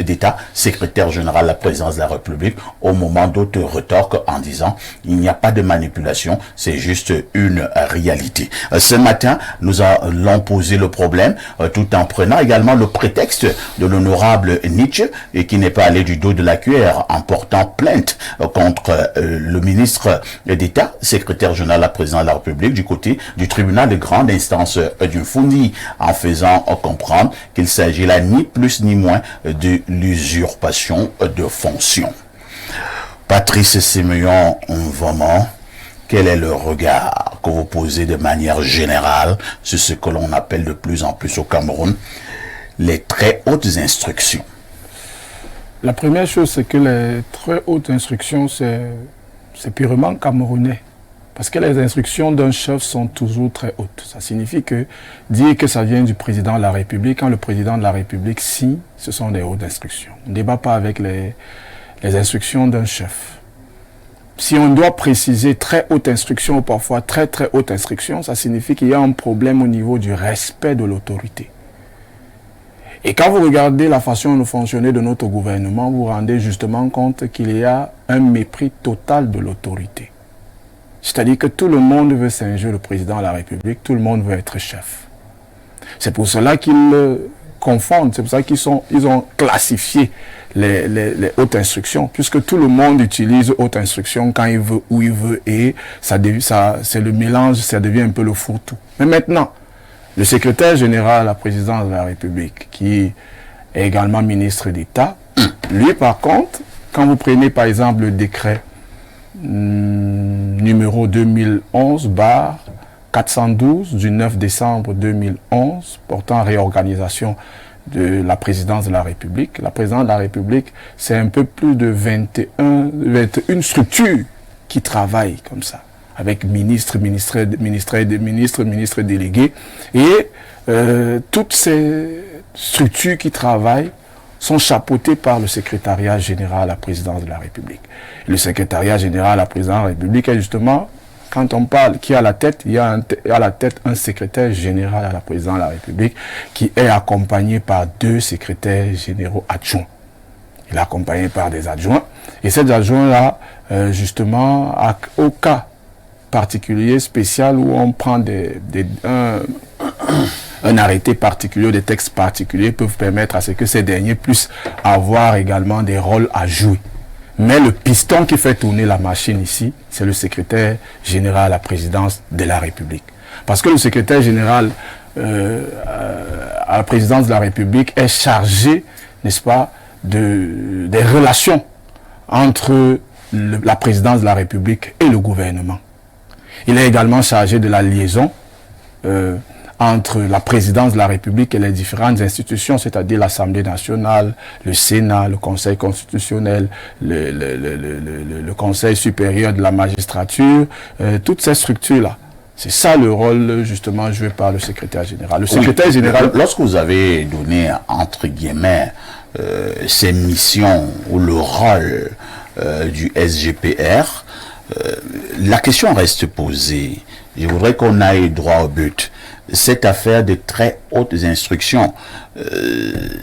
Speaker 1: d'État, secrétaire général de la présidence de la République, au moment d'autres retorquent en disant il n'y a pas de manipulation, c'est juste une réalité. Ce matin, nous allons poser le problème tout en prenant également le prétexte de l'honorable Nietzsche et qui n'est pas allé du dos de la cuillère en portant plainte contre le ministre d'État, secrétaire général de la présidence de la République du côté du tribunal de grande instance du Foundi, en faisant comprendre qu'il s'agit là ni plus ni moins de l'usurpation de fonction. Patrice Séméon Mvoma, quel est le regard que vous posez de manière générale sur ce que l'on appelle de plus en plus au Cameroun les très hautes instructions?
Speaker 2: La première chose, c'est que les très hautes instructions, c'est purement camerounais. Parce que les instructions d'un chef sont toujours très hautes. Ça signifie que dire que ça vient du président de la République, quand le président de la République signe, ce sont des hautes instructions. On ne débat pas avec les instructions d'un chef. Si on doit préciser très haute instruction ou parfois très très haute instruction, ça signifie qu'il y a un problème au niveau du respect de l'autorité. Et quand vous regardez la façon de fonctionner de notre gouvernement, vous vous rendez justement compte qu'il y a un mépris total de l'autorité. C'est-à-dire que tout le monde veut singer le président de la République, tout le monde veut être chef. C'est pour cela qu'ils confondent, c'est pour ça ils ont classifié les hautes instructions, puisque tout le monde utilise haute instruction quand il veut, où il veut, et c'est le mélange, ça devient un peu le fourre-tout. Mais maintenant, le secrétaire général de la présidence de la République, qui est également ministre d'État, lui par contre, quand vous prenez par exemple le décret numéro 2011/412 du 9 décembre 2011 portant réorganisation de la présidence de la République. La présidence de la République, c'est un peu plus de 21 structures qui travaillent comme ça, avec ministres délégués. Et toutes ces structures qui travaillent sont chapeautées par le secrétariat général à la présidence de la République. Et le secrétariat général à la présidence de la République est justement, quand on parle qui a la tête, il y a à la tête un secrétaire général à la présidence de la République qui est accompagné par 2 secrétaires généraux adjoints. Il est accompagné par des adjoints. Et ces adjoints-là, justement, au cas particulier, spécial, où on prend un arrêté particulier, des textes particuliers peuvent permettre à ce que ces derniers puissent avoir également des rôles à jouer. Mais le piston qui fait tourner la machine ici, c'est le secrétaire général à la présidence de la République. Parce que le secrétaire général à la présidence de la République est chargé, n'est-ce pas, des relations entre la présidence de la République et le gouvernement. Il est également chargé de la liaison entre la présidence de la République et les différentes institutions, c'est-à-dire l'Assemblée nationale, le Sénat, le Conseil constitutionnel, le Conseil supérieur de la magistrature, toutes ces structures-là. C'est ça le rôle justement joué par le secrétaire général. Le secrétaire général...
Speaker 1: Lorsque vous avez donné, entre guillemets, ces missions ou le rôle du SGPR, la question reste posée. Je voudrais qu'on aille droit au but. Cette affaire de très hautes instructions,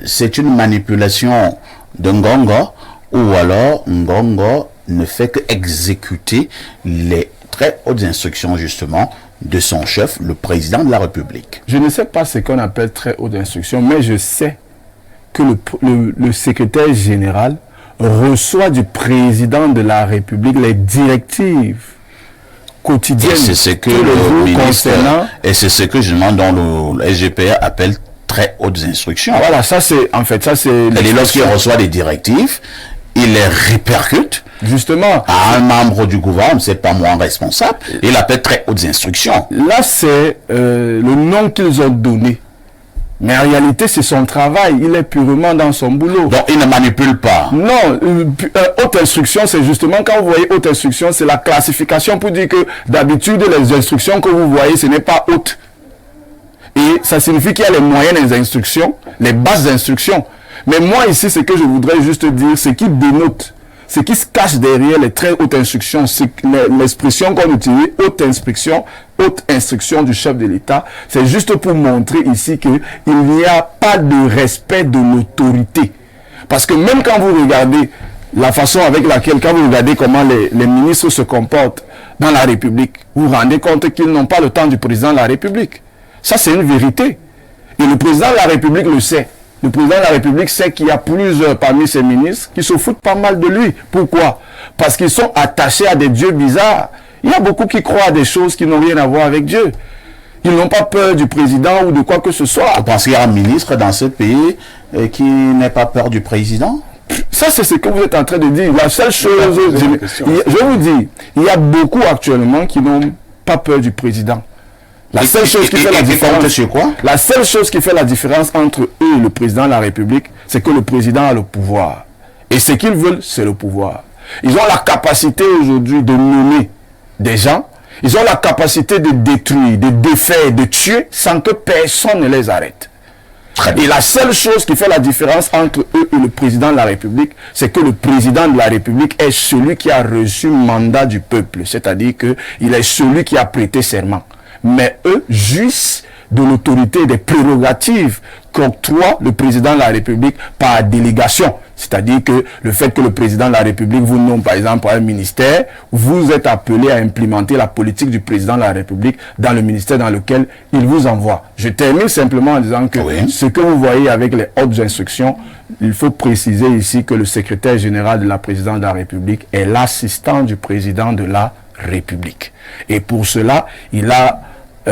Speaker 1: c'est une manipulation de Ngongo, ou alors Ngongo ne fait qu'exécuter les très hautes instructions justement de son chef, le président de la République.
Speaker 2: Je ne sais pas ce qu'on appelle très hautes instructions, mais je sais que le secrétaire général reçoit du président de la République les directives quotidienne.
Speaker 1: Et c'est ce que le ministre, et c'est ce que je demande dans le SGPR appelle très hautes instructions.
Speaker 2: Voilà, ça c'est, en fait, ça c'est...
Speaker 1: Lorsqu'il reçoit des directives, il les répercute.
Speaker 2: Justement.
Speaker 1: À un membre du gouvernement, c'est pas moi responsable, il appelle très hautes instructions.
Speaker 2: Là c'est le nom qu'ils ont donné. Mais en réalité, c'est son travail. Il est purement dans son boulot.
Speaker 1: Donc, il ne manipule pas.
Speaker 2: Non. Haute instruction, c'est justement, quand vous voyez haute instruction, c'est la classification pour dire que d'habitude, les instructions que vous voyez, ce n'est pas haute. Et ça signifie qu'il y a les moyennes instructions, les basses instructions. Mais moi, ici, ce que je voudrais juste dire, ce qui dénote
Speaker 3: ce qui se cache derrière les très hautes instructions, l'expression qu'on utilise, haute instruction du chef de l'État, c'est juste pour montrer ici qu'il n'y a pas de respect de l'autorité. Parce que même quand vous regardez la façon avec laquelle, quand vous regardez comment les ministres se comportent dans la République, vous vous rendez compte qu'ils n'ont pas le temps du président de la République. Ça, c'est une vérité. Et le président de la République le sait. Le président de la République sait qu'il y a plusieurs parmi ses ministres qui se foutent pas mal de lui. Pourquoi? Parce qu'ils sont attachés à des dieux bizarres. Il y a beaucoup qui croient à des choses qui n'ont rien à voir avec Dieu. Ils n'ont pas peur du président ou de quoi que ce soit.
Speaker 1: Vous pensez qu'il y a un ministre dans ce pays qui n'ait pas peur du président?
Speaker 3: Ça, c'est ce que vous êtes en train de dire. La seule chose, je vous dis, il y a beaucoup actuellement qui n'ont pas peur du président. La seule chose qui fait la différence,
Speaker 1: c'est quoi?
Speaker 3: La seule chose qui fait la différence entre eux et le président de la République, c'est que le président a le pouvoir. Et ce qu'ils veulent, c'est le pouvoir. Ils ont la capacité aujourd'hui de nommer des gens. Ils ont la capacité de détruire, de défaire, de tuer sans que personne ne les arrête. Et la seule chose qui fait la différence entre eux et le président de la République, c'est que le président de la République est celui qui a reçu mandat du peuple. C'est-à-dire qu'il est celui qui a prêté serment. Mais eux jouissent de l'autorité et des prérogatives qu'octroie le président de la République par délégation. C'est-à-dire que le fait que le président de la République vous nomme par exemple à un ministère, vous êtes appelé à implémenter la politique du président de la République dans le ministère dans lequel il vous envoie. Je termine simplement en disant que ce que vous voyez avec les hautes instructions, il faut préciser ici que le secrétaire général de la présidence de la République est l'assistant du président de la République. Et pour cela, il a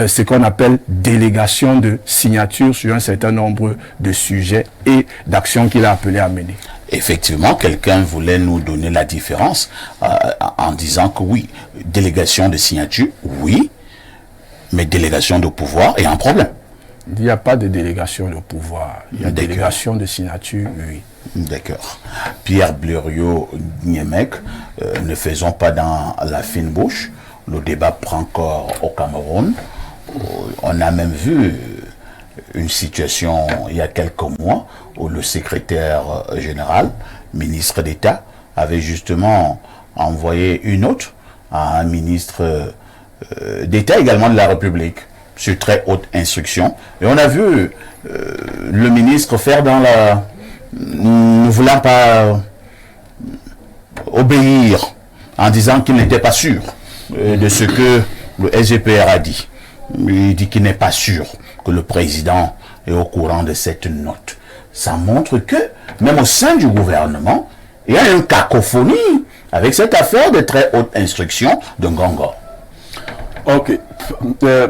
Speaker 3: ce qu'on appelle délégation de signature sur un certain nombre de sujets et d'actions qu'il a appelé à mener.
Speaker 1: Effectivement, quelqu'un voulait nous donner la différence en disant que oui, délégation de signature, oui, mais délégation de pouvoir est un problème.
Speaker 3: Il n'y a pas de délégation de pouvoir, il y a délégation de signature, oui. D'accord.
Speaker 1: Pierre Blériot-Niemek, ne faisons pas dans la fine bouche, le débat prend corps au Cameroun. On a même vu une situation il y a quelques mois où le secrétaire général, ministre d'État, avait justement envoyé une note à un ministre d'État également de la République sur très haute instruction. Et on a vu le ministre faire dans la... ne voulant pas obéir en disant qu'il n'était pas sûr de ce que le SGPR a dit. Il dit qu'il n'est pas sûr que le président est au courant de cette note. Ça montre que, même au sein du gouvernement, il y a une cacophonie avec cette affaire de très haute instruction de Ngongor.
Speaker 3: Ok.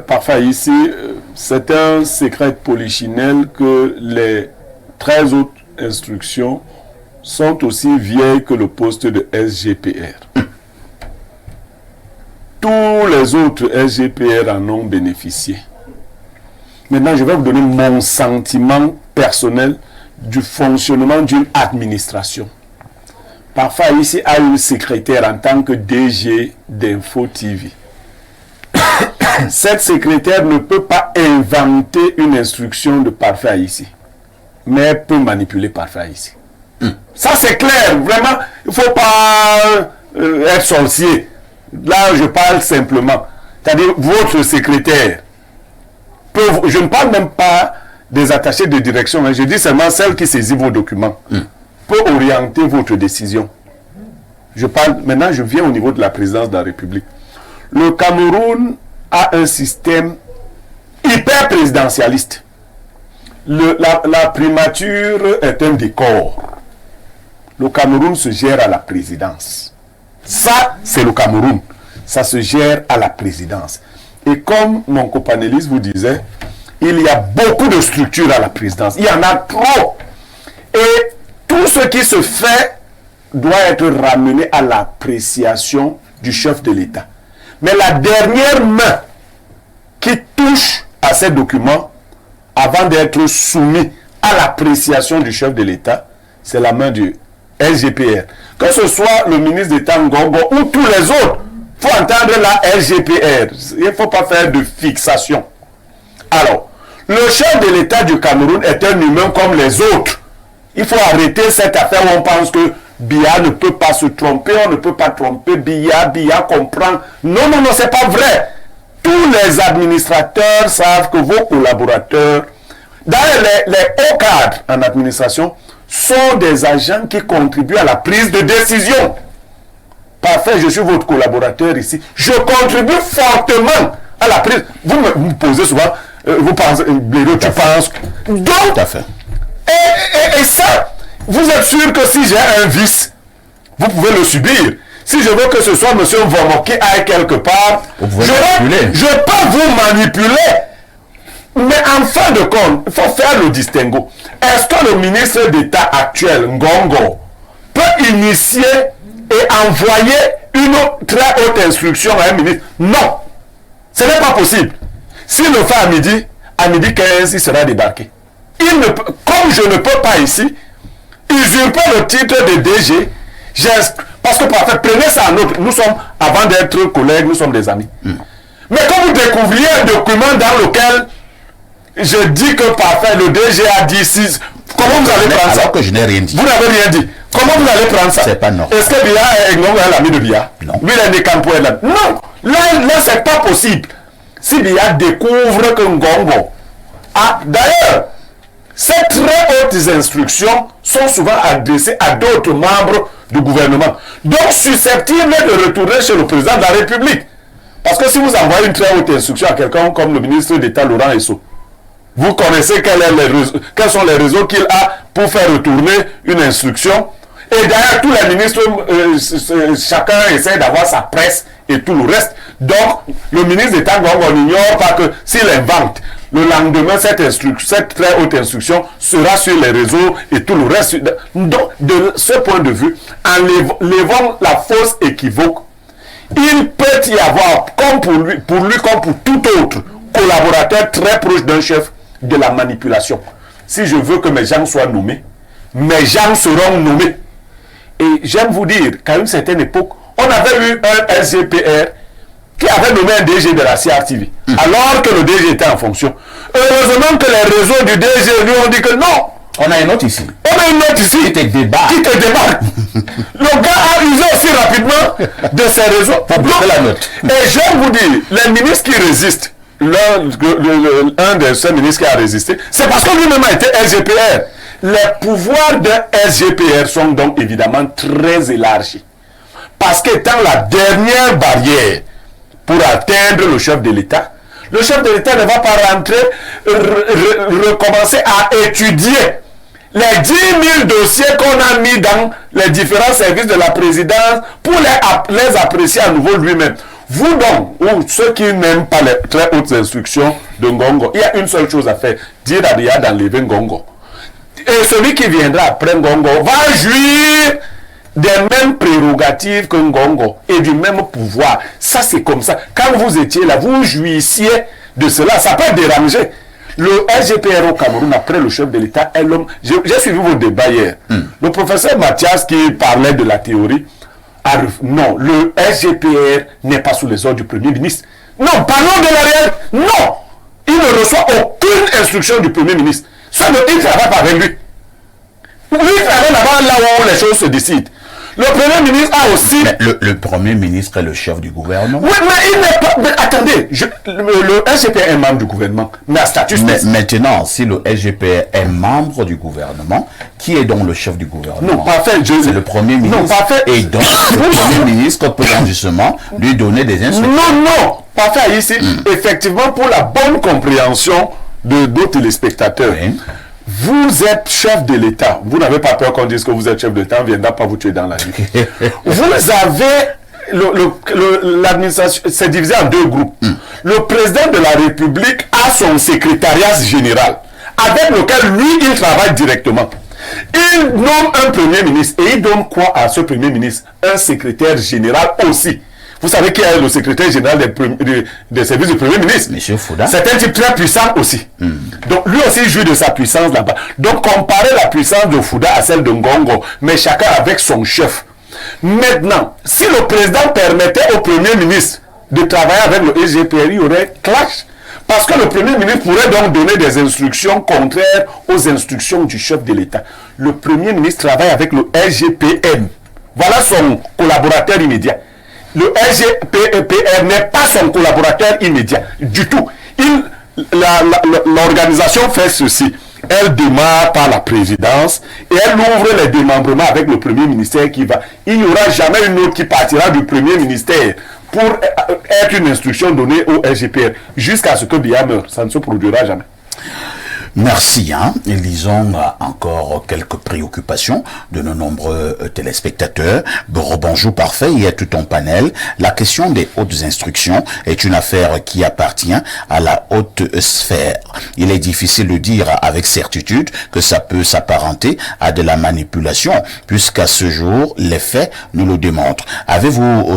Speaker 3: Parfois ici, c'est un secret polichinelle que les très hautes instructions sont aussi vieilles que le poste de SGPR. Tous les autres SGPR en ont bénéficié. Maintenant, je vais vous donner mon sentiment personnel du fonctionnement d'une administration. Parfois, ici, a une secrétaire en tant que DG d'Info TV. Cette secrétaire ne peut pas inventer une instruction de Parfait ici, mais elle peut manipuler Parfait ici. Ça, c'est clair. Vraiment, il ne faut pas être sorcier. Là, je parle simplement. C'est-à-dire, votre secrétaire peut, je ne parle même pas des attachés de direction, mais je dis seulement celle qui saisit vos documents, peut orienter votre décision. Je parle, maintenant, je viens au niveau de la présidence de la République. Le Cameroun a un système hyper présidentialiste. La primature est un décor. Le Cameroun se gère à la présidence. Ça, c'est le Cameroun. Ça se gère à la présidence. Et comme mon copanéliste vous disait, il y a beaucoup de structures à la présidence. Il y en a trop. Et tout ce qui se fait doit être ramené à l'appréciation du chef de l'État. Mais la dernière main qui touche à ces documents, avant d'être soumis à l'appréciation du chef de l'État, c'est la main du SGPR. Que ce soit le ministre d'État Ngongo ou tous les autres, il faut entendre la SGPR. Il ne faut pas faire de fixation. Alors, le chef de l'État du Cameroun est un humain comme les autres. Il faut arrêter cette affaire où on pense que Biya ne peut pas se tromper, on ne peut pas tromper Biya, Biya comprend. Non, non, non, c'est pas vrai. Tous les administrateurs savent que vos collaborateurs, d'ailleurs les hauts cadres en administration, sont des agents qui contribuent à la prise de décision. Parfait, je suis votre collaborateur ici. Je contribue fortement à la prise. Vous me posez souvent, vous pensez, Blédo, tu penses. Donc,
Speaker 1: Tout à fait.
Speaker 3: et ça, vous êtes sûr que si j'ai un vice, vous pouvez le subir. Si je veux que ce soit M. Vomo qui aille quelque part,
Speaker 1: Vous pouvez manipuler.
Speaker 3: je peux vous manipuler. Mais en fin de compte, il faut faire le distinguo. Est-ce que le ministre d'État actuel, Ngongo, peut initier et envoyer une très haute instruction à un ministre? Non. Ce n'est pas possible. S'il le fait à midi 15, il sera débarqué. Il ne peut, comme je ne peux pas ici, usurper le titre de DG, parce que parfait, prenez ça en autre. Nous sommes, avant d'être collègues, nous sommes des amis. Mais quand vous découvriez un document dans lequel je dis que parfait, le DG a dit 6, comment vous allez prendre ça?
Speaker 1: Alors que je n'ai rien dit.
Speaker 3: Vous n'avez rien dit. Comment vous allez prendre ça?
Speaker 1: C'est pas normal.
Speaker 3: Est-ce que Biya est l'ami de Biya?
Speaker 1: Non.
Speaker 3: Lui, il est né Campo. Non. Là c'est pas possible. Si Biya découvre que Ngongo a... D'ailleurs, ces très hautes instructions sont souvent adressées à d'autres membres du gouvernement. Donc, susceptibles de retourner chez le président de la République. Parce que si vous envoyez une très haute instruction à quelqu'un comme le ministre d'État Laurent Esso, vous connaissez quels sont les réseaux qu'il a pour faire retourner une instruction. Et d'ailleurs, tous les ministres, chacun essaie d'avoir sa presse et tout le reste. Donc, le ministre d'État, on n'ignore pas que s'il invente, le lendemain, cette très haute instruction sera sur les réseaux et tout le reste. Donc, de ce point de vue, en levant la fausse équivoque, il peut y avoir, comme pour lui comme pour tout autre collaborateur très proche d'un chef, de la manipulation. Si je veux que mes gens soient nommés, mes gens seront nommés. Et j'aime vous dire qu'à une certaine époque, on avait eu un SGPR qui avait nommé un DG de la CRTV, alors que le DG était en fonction. Heureusement que les réseaux du DG lui ont dit que non.
Speaker 1: On a une note ici.
Speaker 3: On a une note ici
Speaker 1: Qui te débarque.
Speaker 3: Le gars a usé aussi rapidement de ses réseaux.
Speaker 1: Pour bloquer la note.
Speaker 3: Et je vais vous dire, les ministres qui résistent, un de ces ministres qui a résisté, c'est parce que lui-même a été SGPR. Les pouvoirs d'un SGPR sont donc évidemment très élargis. Parce qu'étant la dernière barrière pour atteindre le chef de l'État, le chef de l'État ne va pas rentrer, recommencer à étudier les 10 000 dossiers qu'on a mis dans les différents services de la présidence pour les apprécier à nouveau lui-même. Vous donc, ou ceux qui n'aiment pas les très hautes instructions de Ngongo, il y a une seule chose à faire, dire à Biya d'enlever Ngongo. Et celui qui viendra après Ngongo va jouir des mêmes prérogatives que Ngongo et du même pouvoir. Ça, c'est comme ça. Quand vous étiez là, vous jouissiez de cela. Ça peut déranger. Le SGPR au Cameroun, après le chef de l'État, est l'homme. J'ai suivi vos débats hier. Le professeur Mathias qui parlait de la théorie, non, le SGPR n'est pas sous les ordres du Premier ministre. Non, parlons de la réalité. Non, il ne reçoit aucune instruction du Premier ministre. Ça ne, il ne travaille pas avec lui. Lui, il travaille là-bas, là où les choses se décident. Le Premier ministre a aussi...
Speaker 1: Mais le Premier ministre est le chef du gouvernement.
Speaker 3: Oui, mais il n'est pas... Mais attendez, le SGPR est membre du gouvernement, mais à statut spécial.
Speaker 1: Maintenant, si le SGPR est membre du gouvernement, qui est donc le chef du gouvernement?
Speaker 3: Non, parfait.
Speaker 1: C'est le Premier ministre.
Speaker 3: Non, parfait.
Speaker 1: Et donc, le Premier ministre peut justement lui donner des instructions.
Speaker 3: Non, parfait ici. Effectivement, pour la bonne compréhension de nos téléspectateurs, vous êtes chef de l'État. Vous n'avez pas peur qu'on dise que vous êtes chef de l'État, on ne viendra pas vous tuer dans la nuit. Vous avez... L'administration, c'est divisé en deux groupes. Le président de la République a son secrétariat général, avec lequel lui, il travaille directement. Il nomme un premier ministre. Et il donne quoi à ce premier ministre? Un secrétaire général aussi. Vous savez qui est le secrétaire général des services du Premier ministre?
Speaker 1: Monsieur Fouda.
Speaker 3: C'est un type très puissant aussi. Donc lui aussi jouit de sa puissance là-bas. Donc comparez la puissance de Fouda à celle de Ngongo, mais chacun avec son chef. Maintenant, si le président permettait au Premier ministre de travailler avec le SGPR, il y aurait clash. Parce que le Premier ministre pourrait donc donner des instructions contraires aux instructions du chef de l'État. Le Premier ministre travaille avec le SGPM. Voilà son collaborateur immédiat. Le SGPR n'est pas son collaborateur immédiat du tout. L'organisation fait ceci. Elle démarre par la présidence et elle ouvre les démembrements avec le premier ministère qui va. Il n'y aura jamais une autre qui partira du premier ministère pour être une instruction donnée au SGPR jusqu'à ce que Biya meure. Ça ne se produira jamais.
Speaker 1: Merci. Lisons encore quelques préoccupations de nos nombreux téléspectateurs. Bonjour parfait, il y a tout un panel. La question des hautes instructions est une affaire qui appartient à la haute sphère. Il est difficile de dire avec certitude que ça peut s'apparenter à de la manipulation, puisqu'à ce jour, les faits nous le démontrent. Avez-vous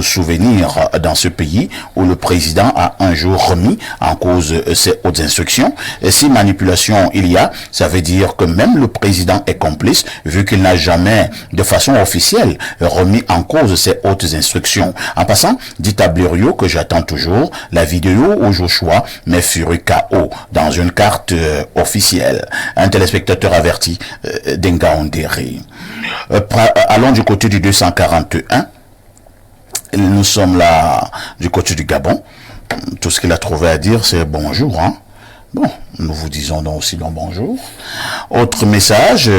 Speaker 1: souvenir dans ce pays où le président a un jour remis en cause ces hautes instructions? Et si manipulation il y a, ça veut dire que même le président est complice vu qu'il n'a jamais de façon officielle remis en cause ces hautes instructions. En passant, dit à Blériot que j'attends toujours la vidéo où Joshua met Fury KO dans une carte officielle. Un téléspectateur averti d'Enga Onderi. Allons du côté du 241. Nous sommes là du côté du Gabon. Tout ce qu'il a trouvé à dire, c'est bonjour. Bon, nous vous disons donc aussi donc bonjour. Autre message,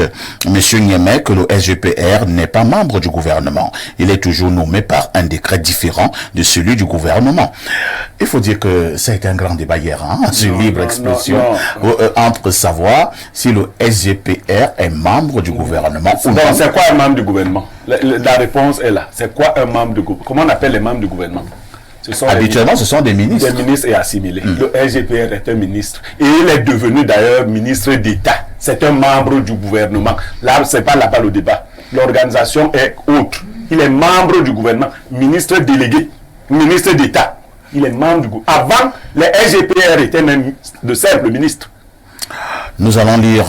Speaker 1: Monsieur Niémé, que le SGPR n'est pas membre du gouvernement. Il est toujours nommé par un décret différent de celui du gouvernement. Il faut dire que ça a été un grand débat hier, sur libre expression, entre savoir si le SGPR est membre du gouvernement ou non.
Speaker 3: C'est quoi un membre du gouvernement? La réponse est là. C'est quoi un membre du gouvernement? Comment on appelle les membres du gouvernement?
Speaker 1: Habituellement, ce sont des ministres.
Speaker 3: Des ministres et assimilés. Le SGPR est un ministre. Et il est devenu d'ailleurs ministre d'État. C'est un membre du gouvernement. Là, c'est pas là-bas le débat. L'organisation est autre. Il est membre du gouvernement. Ministre délégué. Ministre d'État. Il est membre du gouvernement. Avant, les SGPR étaient même de simples ministres.
Speaker 1: Nous allons lire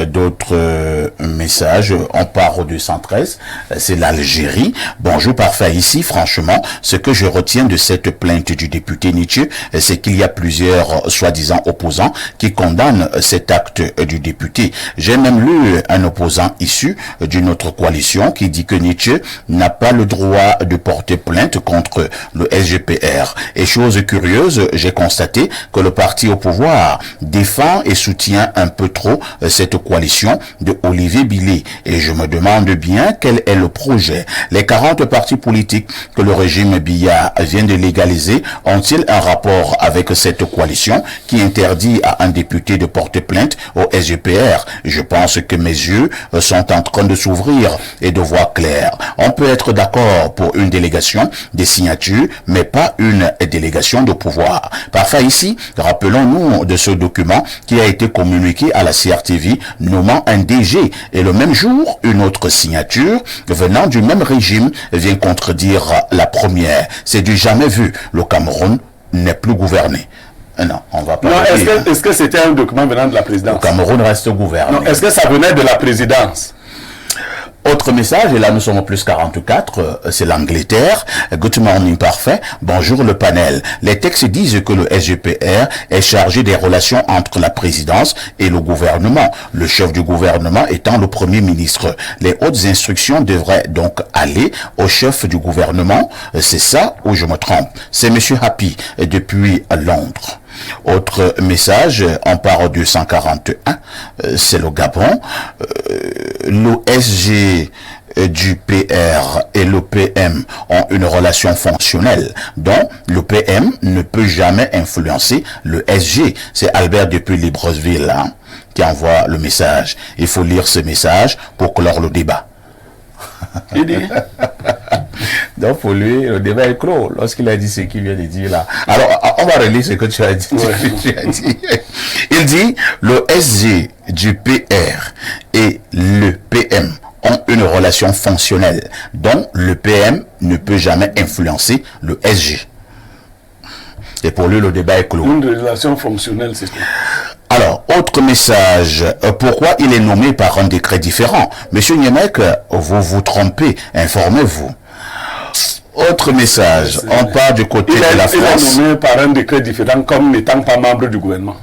Speaker 1: d'autres messages. On part au 213, c'est l'Algérie. Bonjour parfait. Ici, franchement, ce que je retiens de cette plainte du député Nietzsche, c'est qu'il y a plusieurs soi-disant opposants qui condamnent cet acte du député. J'ai même lu un opposant issu d'une autre coalition qui dit que Nietzsche n'a pas le droit de porter plainte contre le SGPR. Et chose curieuse, j'ai constaté que le parti au pouvoir défend et soutient un peu trop cette coalition de Olivier Billet. Et je me demande bien quel est le projet. Les 40 partis politiques que le régime Biya vient de légaliser ont-ils un rapport avec cette coalition qui interdit à un député de porter plainte au SGPR? Je pense que mes yeux sont en train de s'ouvrir et de voir clair. On peut être d'accord pour une délégation des signatures, mais pas une délégation de pouvoir. Parfois ici, rappelons-nous de ce document qui a été communiqué à la CRTV nommant un DG et le même jour, une autre signature venant du même régime vient contredire la première. C'est du jamais vu. Le Cameroun n'est plus gouverné. Non, on va pas.
Speaker 3: Non, est-ce que c'était un document venant de la présidence?
Speaker 1: Le Cameroun reste gouverné.
Speaker 3: Non, est-ce que ça venait de la présidence?
Speaker 1: Autre message, et là nous sommes au plus 44, c'est l'Angleterre. Good morning parfait, bonjour le panel. Les textes disent que le SGPR est chargé des relations entre la présidence et le gouvernement, le chef du gouvernement étant le premier ministre. Les hautes instructions devraient donc aller au chef du gouvernement, c'est ça ou je me trompe? C'est Monsieur Happy depuis Londres. Autre message, on part au 241, c'est le Gabon. L'OSG du PR et le PM ont une relation fonctionnelle, dont le PM ne peut jamais influencer le SG. C'est Albert depuis Libreville qui envoie le message. Il faut lire ce message pour clore le débat.
Speaker 3: Il dit.
Speaker 1: Donc pour lui, le débat est clos lorsqu'il a dit ce qu'il vient de dire là. Alors, on va relire ce que tu as dit. Il dit, le SG du PR et le PM ont une relation fonctionnelle, dont le PM ne peut jamais influencer le SG. Et pour lui, le débat est clos.
Speaker 3: Une relation fonctionnelle, c'est quoi?
Speaker 1: Alors, autre message, pourquoi il est nommé par un décret différent? Monsieur Niemek, vous vous trompez, informez-vous. Autre message, on part du côté de la France.
Speaker 3: Il est nommé par un décret différent comme n'étant pas membre du gouvernement.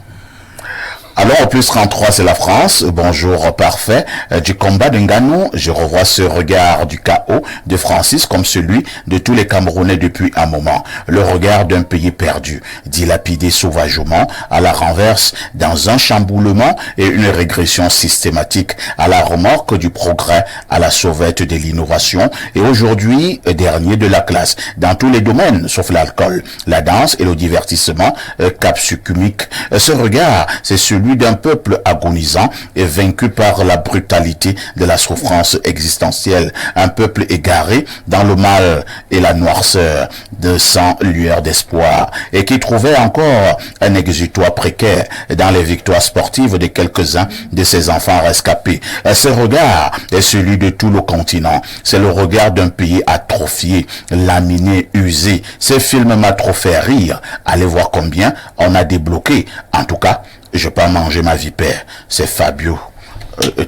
Speaker 1: Alors, au plus 33, c'est la France. Bonjour, parfait. Du combat de Ngannou, je revois ce regard du chaos de Francis comme celui de tous les Camerounais depuis un moment. Le regard d'un pays perdu, dilapidé sauvagement, à la renverse dans un chamboulement et une régression systématique, à la remorque du progrès, à la sauvette de l'innovation et aujourd'hui, dernier de la classe, dans tous les domaines, sauf l'alcool, la danse et le divertissement, capsucumique. Ce regard, c'est celui d'un peuple agonisant et vaincu par la brutalité de la souffrance existentielle, un peuple égaré dans le mal et la noirceur de sans lueur d'espoir et qui trouvait encore un exutoire précaire dans les victoires sportives de quelques-uns de ses enfants rescapés. Ce regard est celui de tout le continent. C'est le regard d'un pays atrophié, laminé, usé. Ce film m'a trop fait rire. Allez voir combien on a débloqué. En tout cas, je peux manger ma vipère. C'est Fabio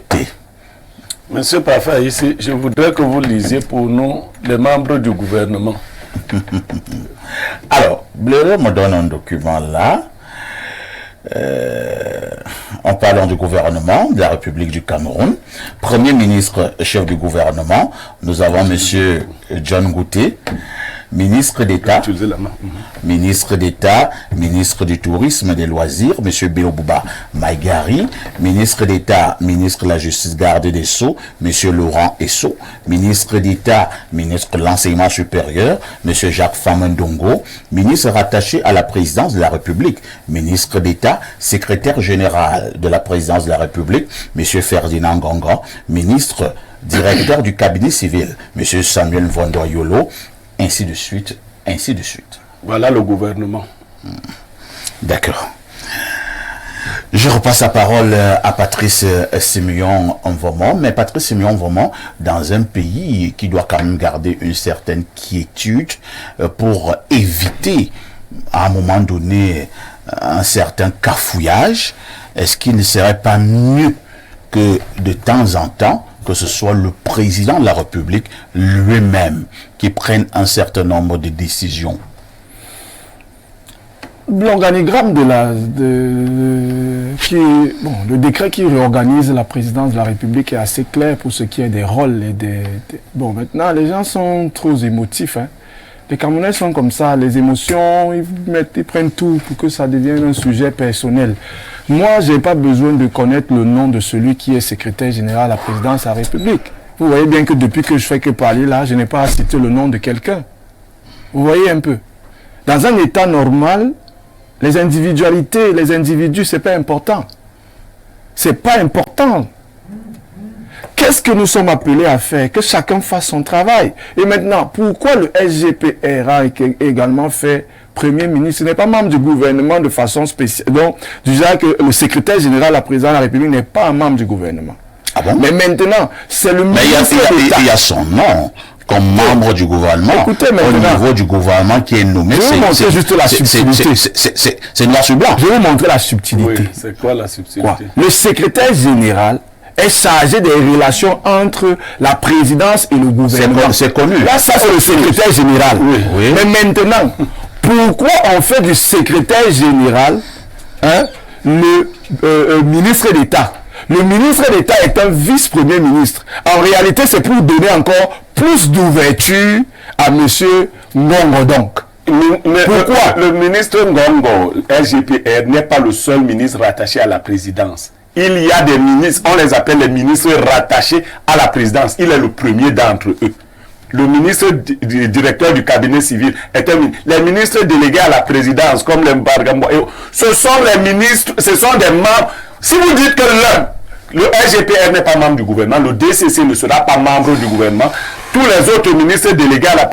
Speaker 1: T.
Speaker 3: Monsieur Parfait, ici, je voudrais que vous lisiez pour nous les membres du gouvernement.
Speaker 1: Alors, Bleu me donne un document là. En parlant du gouvernement de la République du Cameroun, Premier ministre, chef du gouvernement, nous avons Monsieur John Gouté, ministre d'État, ministre du Tourisme et des Loisirs, M. Bilobouba Maïgari, ministre d'État, ministre de la Justice, garde des Sceaux, M. Laurent Esso, ministre d'État, ministre de l'Enseignement supérieur, M. Jacques Famendongo, ministre rattaché à la présidence de la République, ministre d'État, secrétaire général de la présidence de la République, M. Ferdinand Gonga, ministre directeur du cabinet civil, M. Samuel Vondoyolo, ainsi de suite, ainsi de suite.
Speaker 3: Voilà le gouvernement.
Speaker 1: D'accord. Je repasse la parole à Patrice Simeon Mvomon, mais Patrice Simeon Mvomon, dans un pays qui doit quand même garder une certaine quiétude pour éviter, à un moment donné, un certain cafouillage, est-ce qu'il ne serait pas mieux que de temps en temps, que ce soit le président de la République lui-même qui prenne un certain nombre de décisions?
Speaker 2: L'organigramme le décret qui réorganise la présidence de la République est assez clair pour ce qui est des rôles et Bon, maintenant, les gens sont trop émotifs, hein. Les Camerounais sont comme ça, les émotions, ils prennent tout pour que ça devienne un sujet personnel. Moi, je n'ai pas besoin de connaître le nom de celui qui est secrétaire général à la présidence de la République. Vous voyez bien que depuis que je fais que parler là, je n'ai pas à citer le nom de quelqu'un. Vous voyez un peu. Dans un état normal, les individualités, les individus, c'est pas important. C'est pas important. Qu'est-ce que nous sommes appelés à faire? Que chacun fasse son travail. Et maintenant, pourquoi le SGPR a également fait Premier ministre? Ce n'est pas membre du gouvernement de façon spéciale. Donc, du genre que le secrétaire général, la présidente de la République, n'est pas un membre du gouvernement.
Speaker 1: Ah bon?
Speaker 2: Mais maintenant, c'est le ministre d'État.
Speaker 1: Il y a son nom comme membre du gouvernement.
Speaker 2: Écoutez,
Speaker 1: au niveau du gouvernement qui est nommé.
Speaker 2: Je vais vous montrer juste la subtilité.
Speaker 1: C'est noir sur blanc.
Speaker 2: Je vais vous montrer la subtilité.
Speaker 3: Oui, c'est quoi la subtilité?
Speaker 2: Quoi? Le secrétaire général est chargé des relations entre la présidence et le gouvernement.
Speaker 1: C'est connu.
Speaker 2: Là, ça c'est le secrétaire général.
Speaker 1: Oui. Oui.
Speaker 2: Mais maintenant, pourquoi on fait du secrétaire général le ministre d'État? Le ministre d'État est un vice-premier ministre. En réalité, c'est pour donner encore plus d'ouverture à M. Ngongo donc.
Speaker 3: Pourquoi le ministre Ngongo, SGPR, n'est pas le seul ministre rattaché à la présidence? Il y a des ministres, on les appelle les ministres rattachés à la présidence. Il est le premier d'entre eux. Le ministre directeur du cabinet civil est un ministre. Les ministres délégués à la présidence, comme les Mbargambo, ce sont les ministres, ce sont des membres. Si vous dites que le SGPR n'est pas membre du gouvernement, le DCC ne sera pas membre du gouvernement, tous les autres ministres délégués à la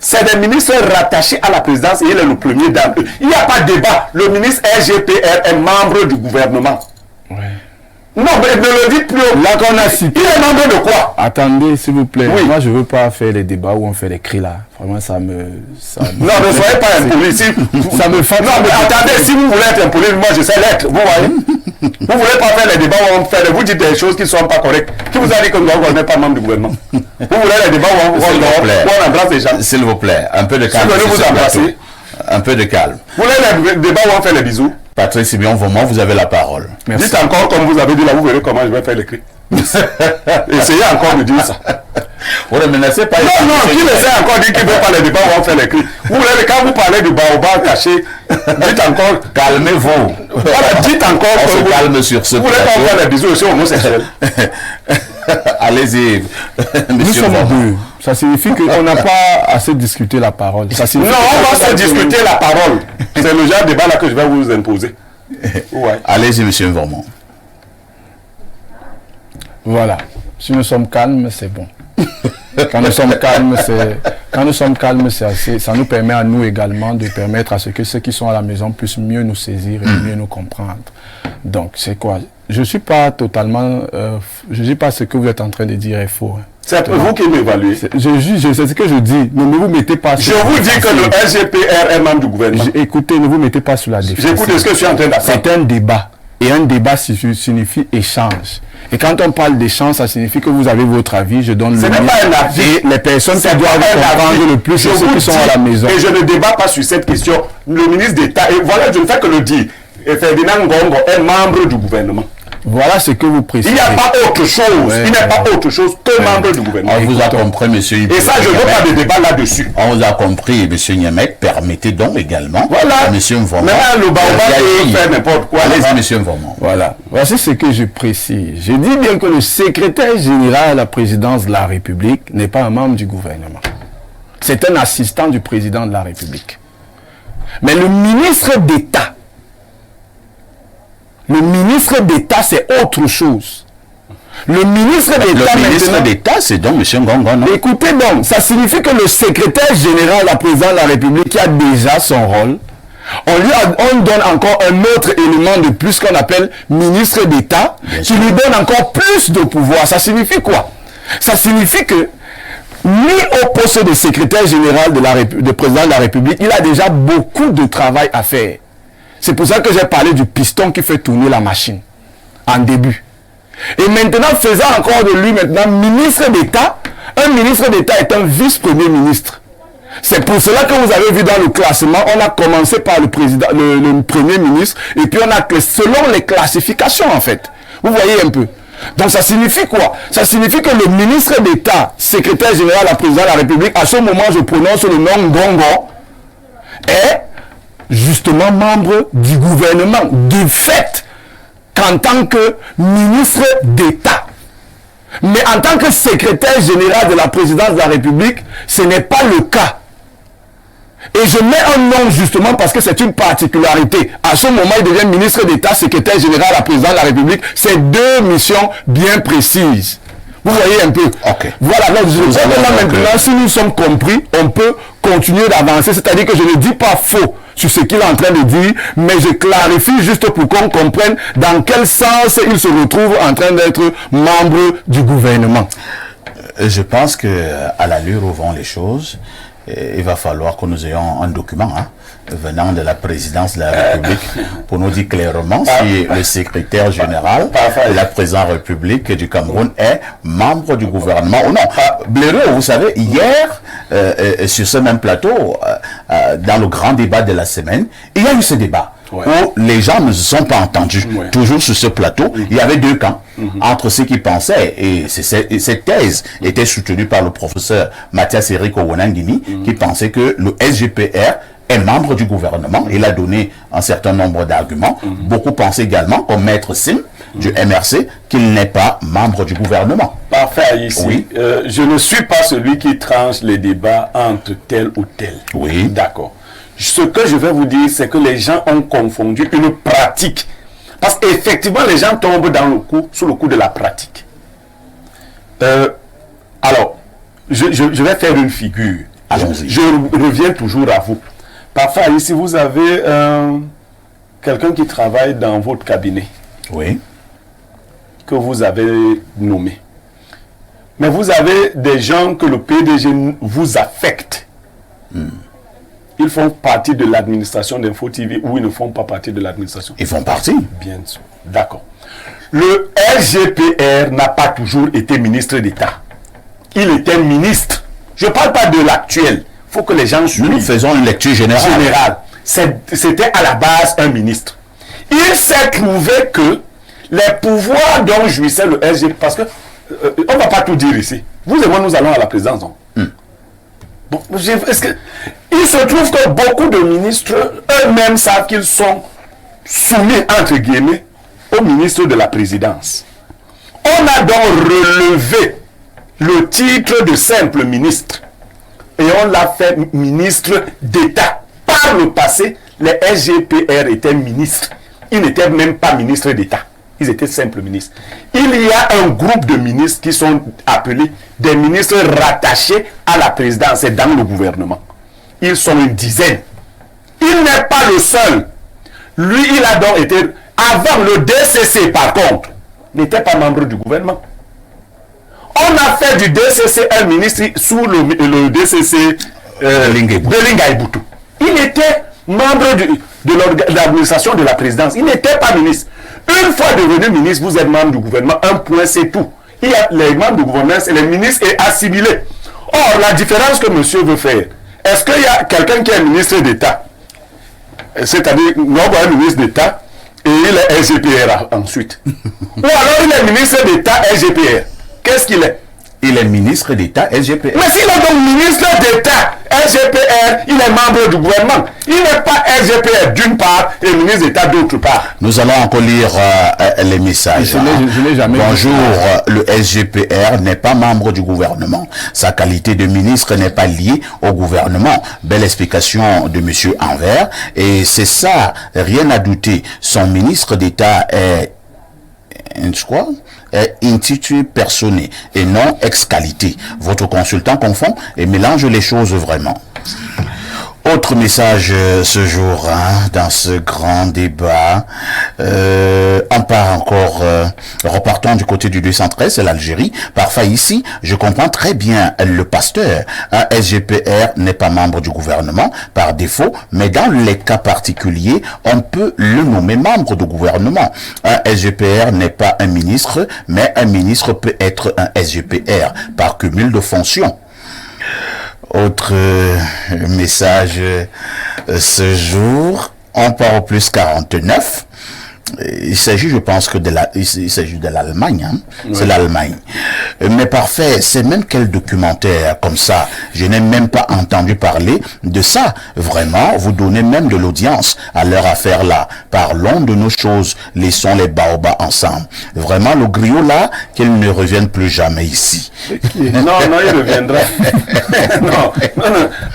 Speaker 3: c'est des ministres rattachés à la présidence et il est le premier d'entre eux. Il n'y a pas de débat. Le ministre SGPR est membre du gouvernement.
Speaker 2: Ouais.
Speaker 3: Non, mais ne le dites plus.
Speaker 2: Là qu'on a cité.
Speaker 3: Il est membre de quoi?
Speaker 2: Attendez, s'il vous plaît.
Speaker 3: Oui.
Speaker 2: Moi, je ne veux pas faire les débats où on fait les cris là. Vraiment, ça me...
Speaker 3: Non, ne soyez pas impoli. Ça me fait... Non, mais attendez, si vous voulez être impoli, moi je sais l'être. Vous voyez? Vous ne voulez pas faire les débats où vous dites des choses qui ne sont pas correctes. Qui vous a dit que Ngongor n'est pas membre du gouvernement? Vous voulez les débats où on embrasse les gens?
Speaker 1: S'il vous plaît, un peu de calme.
Speaker 3: Si vous embrasser.
Speaker 1: Un peu de calme.
Speaker 3: Vous voulez les débats où on fait les bisous?
Speaker 1: Patrice Simeon Vomont, vous avez la parole.
Speaker 3: Merci. Dites encore comme vous avez dit là, vous verrez comment je vais faire l'écrit. Essayez encore de dire ça.
Speaker 1: Vous ne menacez pas.
Speaker 3: Non, qui essaie encore de dire qu'il ne veut pas les débats où on fait l'écrit? Vous voulez, quand vous parlez du baobab caché, dites encore.
Speaker 1: Calmez-vous.
Speaker 3: Voilà, dites encore.
Speaker 1: On se calme sur ce
Speaker 3: plateau. Vous voulez pas faire les bisous aussi homosexuels?
Speaker 1: Allez-y.
Speaker 2: Nous sommes deux. Ça signifie qu'on n'a pas assez discuté la parole.
Speaker 3: Non, on va se discuter la parole. C'est le genre de débat là que je vais vous imposer. Ouais.
Speaker 1: Allez-y, monsieur Vomont.
Speaker 2: Voilà. Si nous sommes calmes, c'est bon. Quand nous sommes calmes, c'est assez. Ça nous permet à nous également de permettre à ce que ceux qui sont à la maison puissent mieux nous saisir et mieux nous comprendre. Donc, c'est quoi? Je suis pas totalement. Je dis pas ce que vous êtes en train de dire est faux. Hein.
Speaker 3: C'est vous qui m'évaluez.
Speaker 2: C'est ce que je dis. Ne vous mettez pas.
Speaker 3: Je vous dis que le SGPR est membre du gouvernement.
Speaker 2: Écoutez, ne vous mettez pas sur la défense.
Speaker 3: J'écoute ce que je suis en train d'apprendre.
Speaker 2: C'est un débat. Et un débat signifie échange. Et quand on parle d'échange, ça signifie que vous avez votre avis, je donne le mien.
Speaker 3: Ce n'est pas un avis.
Speaker 2: Et les personnes qui doivent comprendre le plus, c'est ceux qui sont à la maison.
Speaker 3: Et je ne débat pas sur cette question. Le ministre d'État, et voilà, je ne fais que le dire. Et Ferdinand Ngongo est membre du gouvernement.
Speaker 2: Voilà ce que vous précisez.
Speaker 3: Il n'y a pas autre chose. Il n'y a pas autre chose que membre du gouvernement.
Speaker 1: On vous a compris, monsieur.
Speaker 3: Et ça, je ne veux pas de débat là-dessus.
Speaker 1: On vous a compris, monsieur Niamek. Permettez donc également
Speaker 3: à
Speaker 1: monsieur Mvomont.
Speaker 3: Maintenant, le baobab peut faire n'importe quoi.
Speaker 1: Allez-y, monsieur Mvomont.
Speaker 2: Voilà. Voici ce que je précise. Je dis bien que le secrétaire général à la présidence de la République n'est pas un membre du gouvernement. C'est un assistant du président de la République. Mais le ministre d'État, c'est autre chose. Le ministre
Speaker 1: d'État, c'est donc M. Ngongo, non?
Speaker 2: Écoutez donc, ça signifie que le secrétaire général, la présidente de la République, qui a déjà son rôle, on donne encore un autre élément de plus qu'on appelle ministre d'État, qui lui donne encore plus de pouvoir. Ça signifie quoi? Ça signifie que, mis au poste de secrétaire général de président de la République, il a déjà beaucoup de travail à faire. C'est pour ça que j'ai parlé du piston qui fait tourner la machine, en début. Et maintenant, faisant encore de lui maintenant ministre d'État, un ministre d'État est un vice-premier ministre. C'est pour cela que vous avez vu dans le classement, on a commencé par le premier ministre, et puis on a selon les classifications en fait. Vous voyez un peu. Donc ça signifie quoi? Ça signifie que le ministre d'État, secrétaire général à la présidence de la République, à ce moment je prononce le nom Ngongo, est justement membre du gouvernement, de fait, qu'en tant que ministre d'État. Mais en tant que secrétaire général de la présidence de la République, ce n'est pas le cas. Et je mets un nom justement parce que c'est une particularité. À ce moment, il devient ministre d'État, secrétaire général à la présidence de la République. C'est deux missions bien précises. Vous voyez un peu.
Speaker 1: Okay.
Speaker 2: Voilà, donc je crois que là maintenant, si nous sommes compris, on peut continuer d'avancer. C'est-à-dire que je ne dis pas faux sur ce qu'il est en train de dire, mais je clarifie juste pour qu'on comprenne dans quel sens il se retrouve en train d'être membre du gouvernement.
Speaker 1: Je pense que à l'allure où vont les choses, il va falloir que nous ayons un document venant de la présidence de la République pour nous dire clairement si le secrétaire général de la présidence de la République du Cameroun est membre du gouvernement ou non. Bléreux, vous savez, hier, sur ce même plateau, dans le grand débat de la semaine, il y a eu ce débat. Où les gens ne se sont pas entendus. Toujours sur ce plateau, il y avait deux camps entre ceux qui pensaient, et cette thèse était soutenue par le professeur Mathias Eric Owonangini, qui pensait que le SGPR est membre du gouvernement. Il a donné un certain nombre d'arguments. Beaucoup pensaient également, comme Maître Sim du MRC, qu'il n'est pas membre du gouvernement.
Speaker 3: Parfait, ici. Oui. Je ne suis pas celui qui tranche les débats entre tel ou tel.
Speaker 1: Oui.
Speaker 3: D'accord. Ce que je vais vous dire, c'est que les gens ont confondu une pratique. Parce qu'effectivement, les gens tombent sous le coup de la pratique. Alors, je vais faire une figure.
Speaker 1: Allons-y.
Speaker 3: Je reviens toujours à vous. Parfois, ici, vous avez quelqu'un qui travaille dans votre cabinet.
Speaker 1: Oui.
Speaker 3: Que vous avez nommé. Mais vous avez des gens que le PDG vous affecte. ils font partie de l'administration d'Info TV ou ils ne font pas partie de l'administration?
Speaker 1: Ils font partie.
Speaker 3: Bien sûr. D'accord. Le RGPR n'a pas toujours été ministre d'État. Il était ministre. Je ne parle pas de l'actuel. Il faut que les gens suivent.
Speaker 1: Nous faisons une lecture générale.
Speaker 3: C'était à la base un ministre. Il s'est trouvé que les pouvoirs dont jouissait le RGPR, parce que on ne va pas tout dire ici. Vous et moi, nous allons à la présidence. Bon, il se trouve que beaucoup de ministres eux-mêmes savent qu'ils sont soumis, entre guillemets, au ministre de la présidence. On a donc relevé le titre de simple ministre et on l'a fait ministre d'État. Par le passé, les SGPR étaient ministres. Ils n'étaient même pas ministres d'État. Ils étaient simples ministres. Il y a un groupe de ministres qui sont appelés des ministres rattachés à la présidence et dans le gouvernement. Ils sont une dizaine. Il n'est pas le seul. Lui, il a donc été... Avant le DCC, par contre, n'était pas membre du gouvernement. On a fait du DCC un ministre sous le DCC Belinga Iboutou. Il était membre de l'administration de la présidence. Il n'était pas ministre. Une fois devenu ministre, vous êtes membre du gouvernement. Un point, c'est tout. Il y a les membres du gouvernement et les ministres est assimilé. Or, la différence que monsieur veut faire, est-ce qu'il y a quelqu'un qui est ministre d'État? C'est-à-dire, nous avons un ministre d'État et il est SGPR ensuite. Ou alors il est ministre d'État SGPR. Qu'est-ce qu'il est?
Speaker 1: Il est ministre d'État SGPR.
Speaker 3: Mais s'il est donc ministre d'État SGPR, il est membre du gouvernement. Il n'est pas SGPR d'une part et ministre d'État d'autre part.
Speaker 1: Nous allons encore lire les messages.
Speaker 2: Je n'ai jamais
Speaker 1: Bonjour, le SGPR n'est pas membre du gouvernement. Sa qualité de ministre n'est pas liée au gouvernement. Belle explication de monsieur Anvers. Et c'est ça, rien à douter. Son ministre d'État est intitulé personné et non ex-qualité. Votre consultant confond et mélange les choses vraiment. Autre message ce jour, dans ce grand débat. On part encore, repartons du côté du 213, c'est l'Algérie. Parfois ici, je comprends très bien le pasteur. Un SGPR n'est pas membre du gouvernement par défaut, mais dans les cas particuliers, on peut le nommer membre du gouvernement. Un SGPR n'est pas un ministre, mais un ministre peut être un SGPR par cumul de fonctions. Autre message ce jour, on part au plus 49. Il s'agit, je pense que il s'agit de l'Allemagne, Oui. C'est l'Allemagne. Mais parfait, c'est même quel documentaire comme ça. Je n'ai même pas entendu parler de ça. Vraiment, vous donnez même de l'audience à leur affaire là. Parlons de nos choses, laissons les baobabs ensemble. Vraiment, le griot là, qu'il ne revienne plus jamais ici.
Speaker 3: Non, il reviendra. non,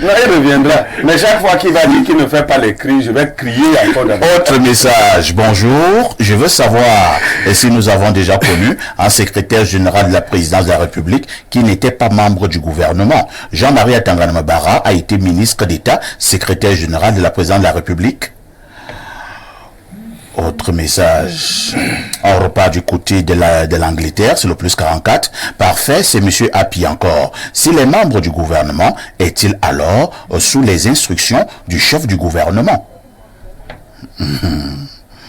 Speaker 3: il reviendra. Mais chaque fois qu'il va dire qu'il ne fait pas les cris, je vais crier encore d'abord.
Speaker 1: Autre message, bonjour. Je veux savoir si nous avons déjà connu un secrétaire général de la présidence de la République qui n'était pas membre du gouvernement. Jean-Marie Atangana Mabara a été ministre d'État, secrétaire général de la présidence de la République. Autre message. On repart du côté de l'Angleterre, c'est le plus 44. Parfait, c'est monsieur Happy encore. S'il est membre du gouvernement, est-il alors sous les instructions du chef du gouvernement?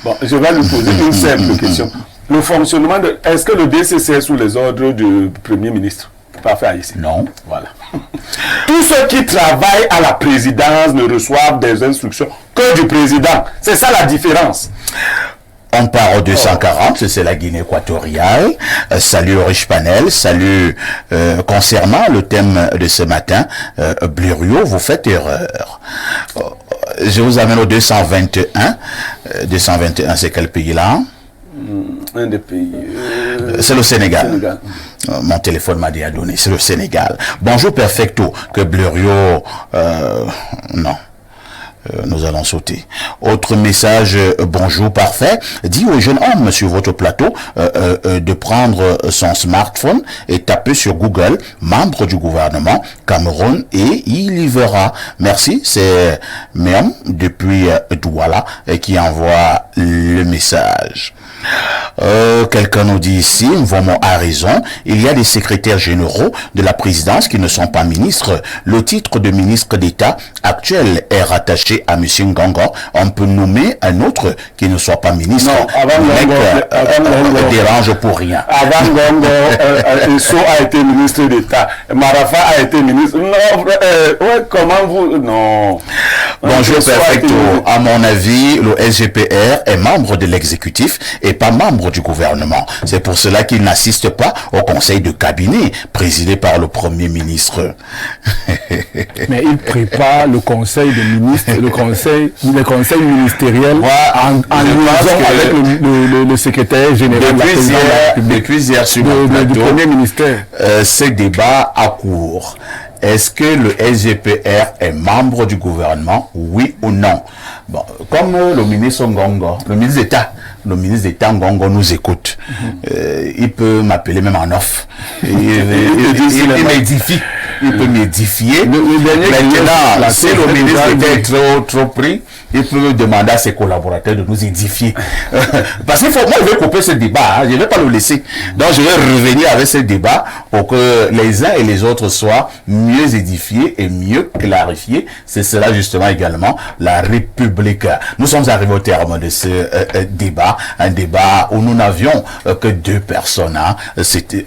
Speaker 3: Bon, je vais lui poser une simple question. Le fonctionnement de... Est-ce que le DCC est sous les ordres du Premier ministre? Parfait, ici.
Speaker 1: Non.
Speaker 3: Voilà. Tous ceux qui travaillent à la présidence ne reçoivent des instructions que du président. C'est ça la différence.
Speaker 1: On part au 240, c'est la Guinée équatoriale. Salut au riche panel, salut. Concernant le thème de ce matin, Blériot, vous faites erreur. Je vous amène au 221. 221, c'est quel pays là?
Speaker 3: Un des pays.
Speaker 1: C'est le Sénégal. Mon téléphone m'a dit à donner, c'est le Sénégal. Bonjour Perfecto, que Blériot... non. Nous allons sauter. Autre message, bonjour parfait. Dit au jeune homme sur votre plateau de prendre son smartphone et taper sur Google, membre du gouvernement Cameroun, et il y verra. Merci, c'est Miam depuis Douala qui envoie le message. Quelqu'un nous dit ici, Mvomo a raison, il y a des secrétaires généraux de la présidence qui ne sont pas ministres. Le titre de ministre d'État actuel est rattaché à M. Ngongo. On peut nommer un autre qui ne soit pas ministre.
Speaker 3: Non, avant Ngongo
Speaker 1: dérange pour rien.
Speaker 3: Avant Ngongo, Esso a été ministre d'État. Marafa a été ministre. Non, comment vous... Non.
Speaker 1: Bonjour perfecto. À mon avis, le SGPR est membre de l'exécutif et pas membre du gouvernement. C'est pour cela qu'il n'assiste pas au conseil de cabinet présidé par le Premier ministre.
Speaker 2: Mais il prépare le conseil de ministres, le conseil ministériel en liaison avec le secrétaire général de la présidence de la République.
Speaker 1: Depuis hier sur mon plateau,
Speaker 2: du Premier ministère.
Speaker 1: Ce débat a cours. Est-ce que le SGPR est membre du gouvernement, oui ou non? Bon, comme le ministre Ngongo, le ministre d'État Ngongo nous écoute, il peut m'appeler même en off. Il m'édifie. Il peut m'édifier. Maintenant, si le ministre d'État est trop pris, il peut me demander à ses collaborateurs de nous édifier. Parce qu'il faut, moi, je vais couper ce débat, je ne vais pas le laisser. Donc, je vais revenir avec ce débat pour que les uns et les autres soient mieux édifiés et mieux clarifiés. C'est cela, justement, également, la République. Nous sommes arrivés au terme de ce débat, un débat où nous n'avions que 2 personnes. Hein.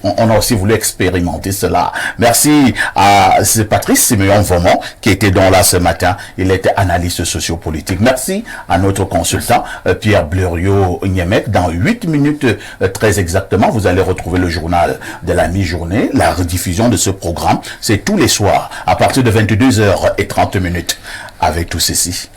Speaker 1: On a aussi voulu expérimenter cela. Merci à Patrice Siméon Vomon qui était donc là ce matin. Il était analyste sociopolitique. Merci à notre consultant Pierre Blériot-Niemek. Dans 8 minutes très exactement, vous allez retrouver le journal de la mi-journée. La rediffusion de ce programme, c'est tous les soirs à partir de 22h30 avec tout ceci.